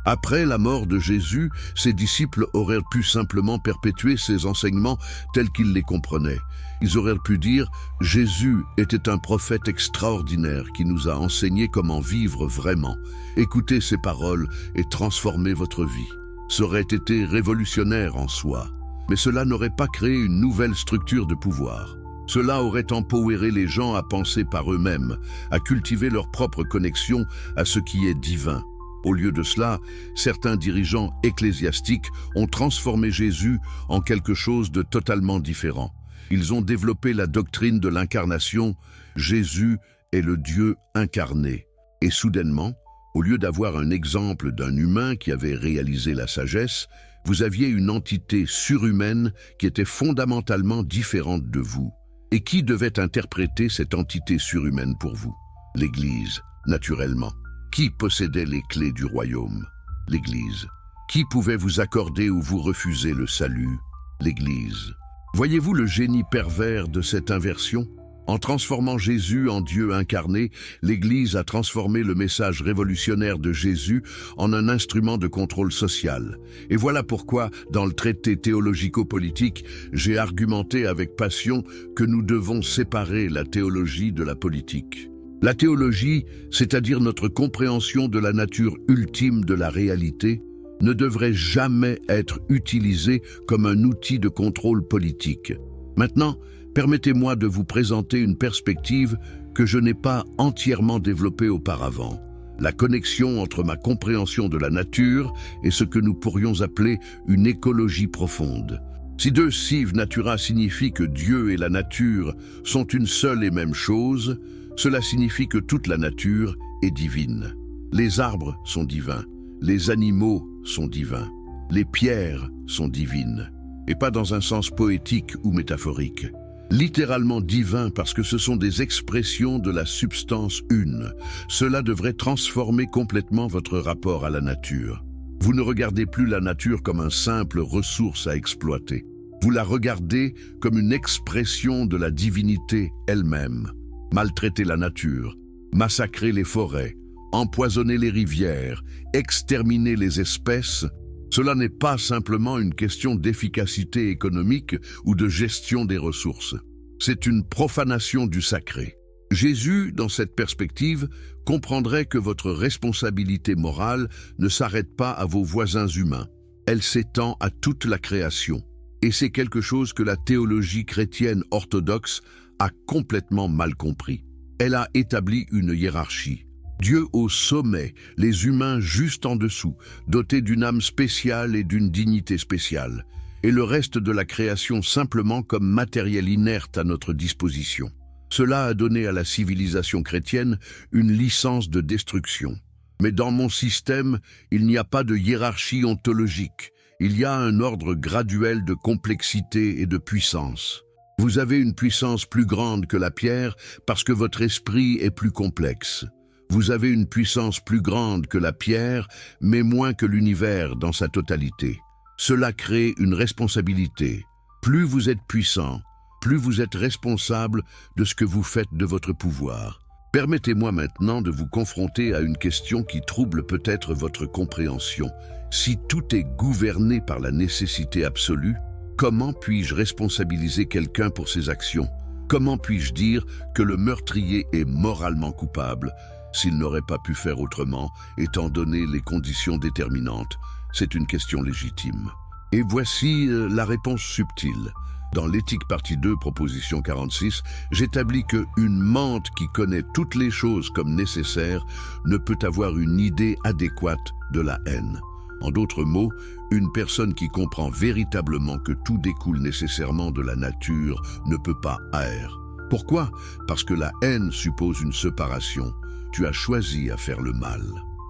Après la mort de Jésus, ses disciples auraient pu simplement perpétuer ses enseignements tels qu'ils les comprenaient. Ils auraient pu dire « Jésus était un prophète extraordinaire qui nous a enseigné comment vivre vraiment. Écoutez ses paroles et transformez votre vie. » Ça aurait été révolutionnaire en soi. Mais cela n'aurait pas créé une nouvelle structure de pouvoir. Cela aurait empowéré les gens à penser par eux-mêmes, à cultiver leur propre connexion à ce qui est divin. Au lieu de cela, certains dirigeants ecclésiastiques ont transformé Jésus en quelque chose de totalement différent. Ils ont développé la doctrine de l'incarnation. Jésus est le Dieu incarné. Et soudainement, au lieu d'avoir un exemple d'un humain qui avait réalisé la sagesse, vous aviez une entité surhumaine qui était fondamentalement différente de vous. Et qui devait interpréter cette entité surhumaine pour vous? L'Église, naturellement. Qui possédait les clés du royaume? L'Église. Qui pouvait vous accorder ou vous refuser le salut? L'Église. Voyez-vous le génie pervers de cette inversion? En transformant Jésus en Dieu incarné, l'Église a transformé le message révolutionnaire de Jésus en un instrument de contrôle social. Et voilà pourquoi, dans le traité théologico-politique, j'ai argumenté avec passion que nous devons séparer la théologie de la politique. La théologie, c'est-à-dire notre compréhension de la nature ultime de la réalité, ne devrait jamais être utilisée comme un outil de contrôle politique. Maintenant, permettez-moi de vous présenter une perspective que je n'ai pas entièrement développée auparavant. La connexion entre ma compréhension de la nature et ce que nous pourrions appeler une écologie profonde. Si Deus sive natura signifie que Dieu et la nature sont une seule et même chose, cela signifie que toute la nature est divine. Les arbres sont divins, les animaux sont divins, les pierres sont divines, et pas dans un sens poétique ou métaphorique. Littéralement divin parce que ce sont des expressions de la substance une. Cela devrait transformer complètement votre rapport à la nature. Vous ne regardez plus la nature comme une simple ressource à exploiter. Vous la regardez comme une expression de la divinité elle-même. Maltraiter la nature, massacrer les forêts, empoisonner les rivières, exterminer les espèces, cela n'est pas simplement une question d'efficacité économique ou de gestion des ressources. C'est une profanation du sacré. Jésus, dans cette perspective, comprendrait que votre responsabilité morale ne s'arrête pas à vos voisins humains. Elle s'étend à toute la création. Et c'est quelque chose que la théologie chrétienne orthodoxe a complètement mal compris. Elle a établi une hiérarchie. Dieu au sommet, les humains juste en dessous, dotés d'une âme spéciale et d'une dignité spéciale, et le reste de la création simplement comme matériel inerte à notre disposition. Cela a donné à la civilisation chrétienne une licence de destruction. Mais dans mon système, il n'y a pas de hiérarchie ontologique. Il y a un ordre graduel de complexité et de puissance. Vous avez une puissance plus grande que la pierre parce que votre esprit est plus complexe. Vous avez une puissance plus grande que la pierre, mais moins que l'univers dans sa totalité. Cela crée une responsabilité. Plus vous êtes puissant, plus vous êtes responsable de ce que vous faites de votre pouvoir. Permettez-moi maintenant de vous confronter à une question qui trouble peut-être votre compréhension. Si tout est gouverné par la nécessité absolue, comment puis-je responsabiliser quelqu'un pour ses actions? Comment puis-je dire que le meurtrier est moralement coupable s'il n'aurait pas pu faire autrement, étant donné les conditions déterminantes? C'est une question légitime. Et voici la réponse subtile. Dans l'éthique partie 2, proposition 46, j'établis qu'une mente qui connaît toutes les choses comme nécessaires ne peut avoir une idée adéquate de la haine. En d'autres mots, une personne qui comprend véritablement que tout découle nécessairement de la nature ne peut pas haïr. Pourquoi? Parce que la haine suppose une séparation. Tu as choisi à faire le mal.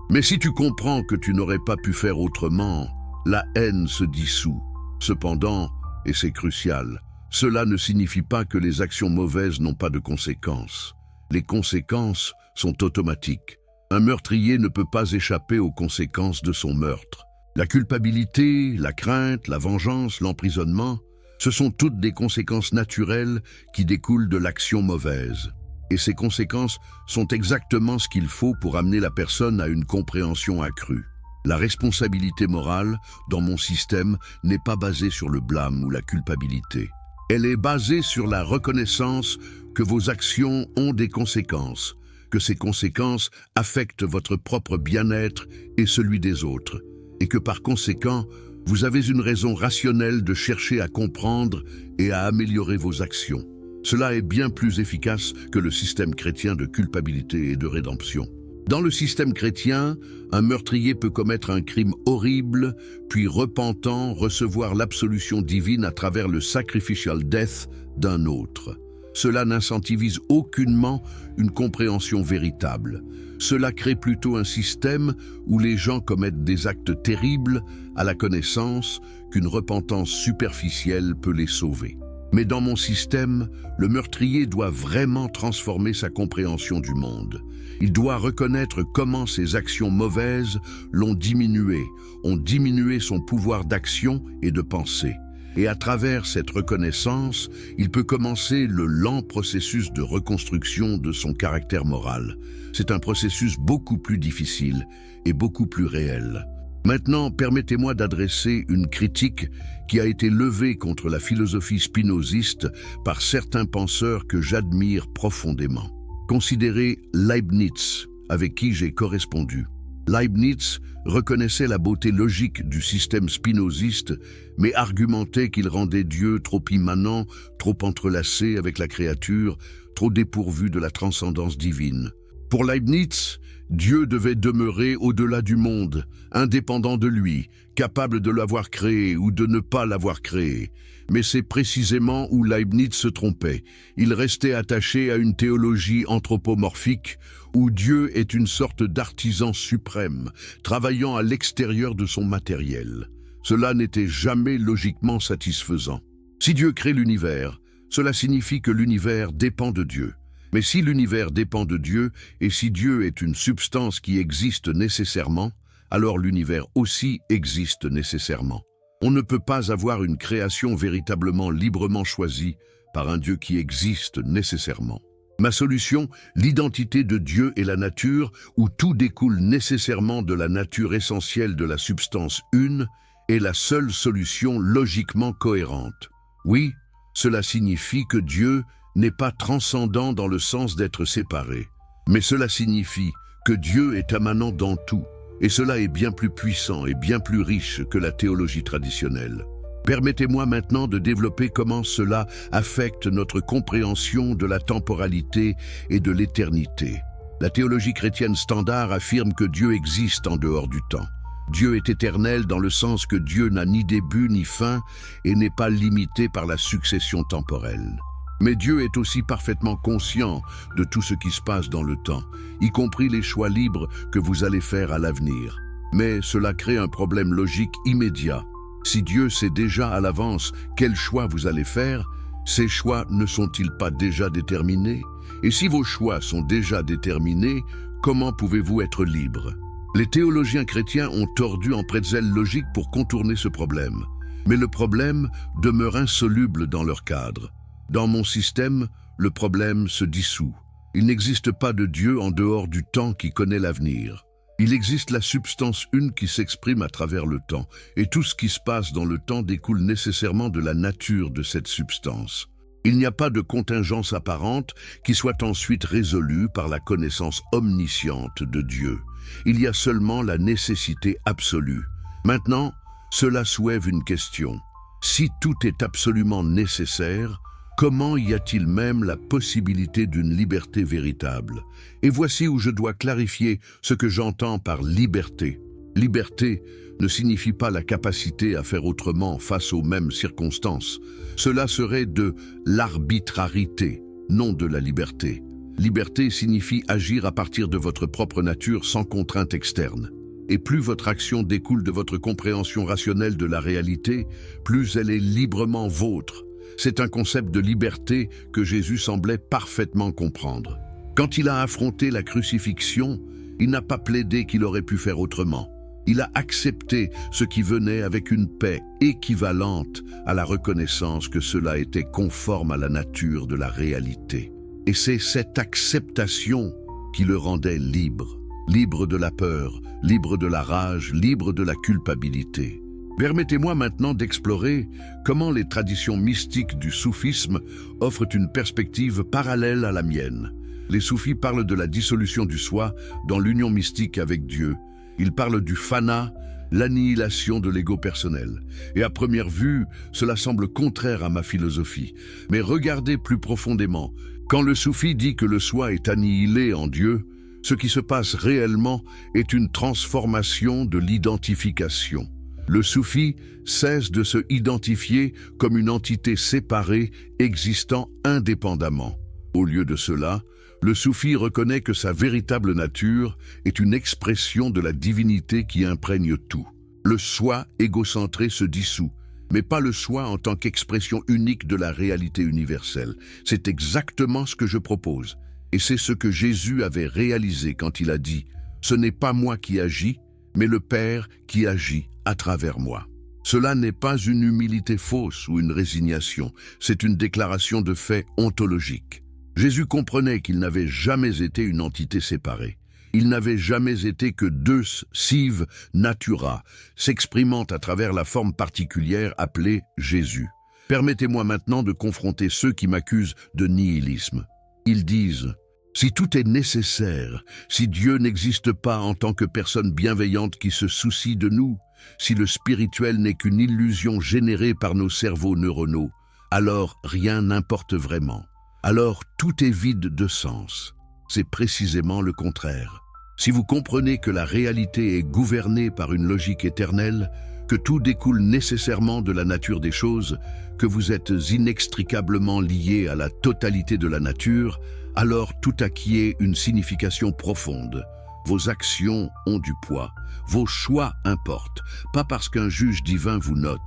Mais si tu comprends que tu n'aurais pas pu faire autrement, la haine se dissout. Cependant, et c'est crucial, cela ne signifie pas que les actions mauvaises n'ont pas de conséquences. Les conséquences sont automatiques. Un meurtrier ne peut pas échapper aux conséquences de son meurtre. La culpabilité, la crainte, la vengeance, l'emprisonnement, ce sont toutes des conséquences naturelles qui découlent de l'action mauvaise. Et ces conséquences sont exactement ce qu'il faut pour amener la personne à une compréhension accrue. La responsabilité morale, dans mon système, n'est pas basée sur le blâme ou la culpabilité. Elle est basée sur la reconnaissance que vos actions ont des conséquences, que ces conséquences affectent votre propre bien-être et celui des autres, et que par conséquent, vous avez une raison rationnelle de chercher à comprendre et à améliorer vos actions. Cela est bien plus efficace que le système chrétien de culpabilité et de rédemption. Dans le système chrétien, un meurtrier peut commettre un crime horrible, puis repentant, recevoir l'absolution divine à travers le sacrificial death d'un autre. Cela n'incentivise aucunement une compréhension véritable. Cela crée plutôt un système où les gens commettent des actes terribles à la connaissance qu'une repentance superficielle peut les sauver. Mais dans mon système, le meurtrier doit vraiment transformer sa compréhension du monde. Il doit reconnaître comment ses actions mauvaises l'ont diminué, ont diminué son pouvoir d'action et de pensée. Et à travers cette reconnaissance, il peut commencer le lent processus de reconstruction de son caractère moral. C'est un processus beaucoup plus difficile et beaucoup plus réel. Maintenant, permettez-moi d'adresser une critique qui a été levée contre la philosophie spinoziste par certains penseurs que j'admire profondément. Considérez Leibniz, avec qui j'ai correspondu. Leibniz reconnaissait la beauté logique du système spinoziste, mais argumentait qu'il rendait Dieu trop immanent, trop entrelacé avec la créature, trop dépourvu de la transcendance divine. Pour Leibniz, Dieu devait demeurer au-delà du monde, indépendant de lui, capable de l'avoir créé ou de ne pas l'avoir créé. Mais c'est précisément où Leibniz se trompait. Il restait attaché à une théologie anthropomorphique où Dieu est une sorte d'artisan suprême, travaillant à l'extérieur de son matériel. Cela n'était jamais logiquement satisfaisant. Si Dieu crée l'univers, cela signifie que l'univers dépend de Dieu. Mais si l'univers dépend de Dieu, et si Dieu est une substance qui existe nécessairement, alors l'univers aussi existe nécessairement. On ne peut pas avoir une création véritablement librement choisie par un Dieu qui existe nécessairement. Ma solution, l'identité de Dieu et la nature, où tout découle nécessairement de la nature essentielle de la substance une, est la seule solution logiquement cohérente. Oui, cela signifie que Dieu n'est pas transcendant dans le sens d'être séparé, mais cela signifie que Dieu est immanent dans tout, et cela est bien plus puissant et bien plus riche que la théologie traditionnelle. Permettez-moi maintenant de développer comment cela affecte notre compréhension de la temporalité et de l'éternité. La théologie chrétienne standard affirme que Dieu existe en dehors du temps. Dieu est éternel dans le sens que Dieu n'a ni début ni fin et n'est pas limité par la succession temporelle. Mais Dieu est aussi parfaitement conscient de tout ce qui se passe dans le temps, y compris les choix libres que vous allez faire à l'avenir. Mais cela crée un problème logique immédiat. Si Dieu sait déjà à l'avance quels choix vous allez faire, ces choix ne sont-ils pas déjà déterminés? Et si vos choix sont déjà déterminés, comment pouvez-vous être libre? Les théologiens chrétiens ont tordu en pretzel logique pour contourner ce problème. Mais le problème demeure insoluble dans leur cadre. Dans mon système, le problème se dissout. Il n'existe pas de Dieu en dehors du temps qui connaît l'avenir. Il existe la substance une qui s'exprime à travers le temps, et tout ce qui se passe dans le temps découle nécessairement de la nature de cette substance. Il n'y a pas de contingence apparente qui soit ensuite résolue par la connaissance omnisciente de Dieu. Il y a seulement la nécessité absolue. Maintenant, cela soulève une question. Si tout est absolument nécessaire, comment y a-t-il même la possibilité d'une liberté véritable? Et voici où je dois clarifier ce que j'entends par liberté. Liberté ne signifie pas la capacité à faire autrement face aux mêmes circonstances. Cela serait de l'arbitrarité, non de la liberté. Liberté signifie agir à partir de votre propre nature sans contrainte externe. Et plus votre action découle de votre compréhension rationnelle de la réalité, plus elle est librement vôtre. C'est un concept de liberté que Jésus semblait parfaitement comprendre. Quand il a affronté la crucifixion, il n'a pas plaidé qu'il aurait pu faire autrement. Il a accepté ce qui venait avec une paix équivalente à la reconnaissance que cela était conforme à la nature de la réalité. Et c'est cette acceptation qui le rendait libre. Libre de la peur, libre de la rage, libre de la culpabilité. Permettez-moi maintenant d'explorer comment les traditions mystiques du soufisme offrent une perspective parallèle à la mienne. Les soufis parlent de la dissolution du soi dans l'union mystique avec Dieu. Ils parlent du fana, l'annihilation de l'ego personnel. Et à première vue, cela semble contraire à ma philosophie. Mais regardez plus profondément. Quand le soufi dit que le soi est annihilé en Dieu, ce qui se passe réellement est une transformation de l'identification. Le soufi cesse de se identifier comme une entité séparée existant indépendamment. Au lieu de cela, le soufi reconnaît que sa véritable nature est une expression de la divinité qui imprègne tout. Le soi égocentré se dissout, mais pas le soi en tant qu'expression unique de la réalité universelle. C'est exactement ce que je propose. Et c'est ce que Jésus avait réalisé quand il a dit « Ce n'est pas moi qui agis, mais le Père qui agit à travers moi ». Cela n'est pas une humilité fausse ou une résignation, c'est une déclaration de fait ontologique. Jésus comprenait qu'il n'avait jamais été une entité séparée. Il n'avait jamais été que deux sive natura, s'exprimant à travers la forme particulière appelée Jésus. Permettez-moi maintenant de confronter ceux qui m'accusent de nihilisme. Ils disent « Si tout est nécessaire, si Dieu n'existe pas en tant que personne bienveillante qui se soucie de nous, si le spirituel n'est qu'une illusion générée par nos cerveaux neuronaux, alors rien n'importe vraiment. Alors tout est vide de sens. » C'est précisément le contraire. Si vous comprenez que la réalité est gouvernée par une logique éternelle, que tout découle nécessairement de la nature des choses, que vous êtes inextricablement lié à la totalité de la nature, alors tout acquiert une signification profonde. Vos actions ont du poids, vos choix importent, pas parce qu'un juge divin vous note,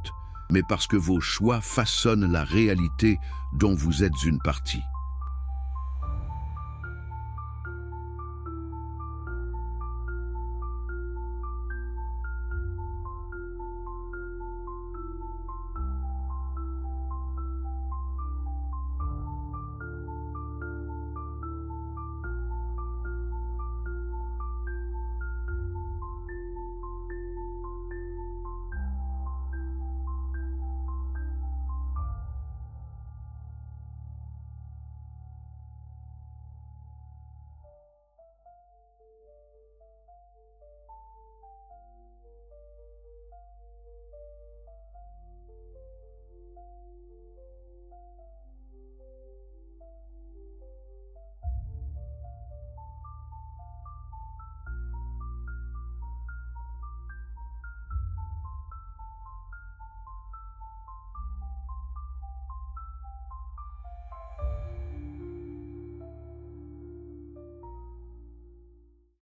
mais parce que vos choix façonnent la réalité dont vous êtes une partie.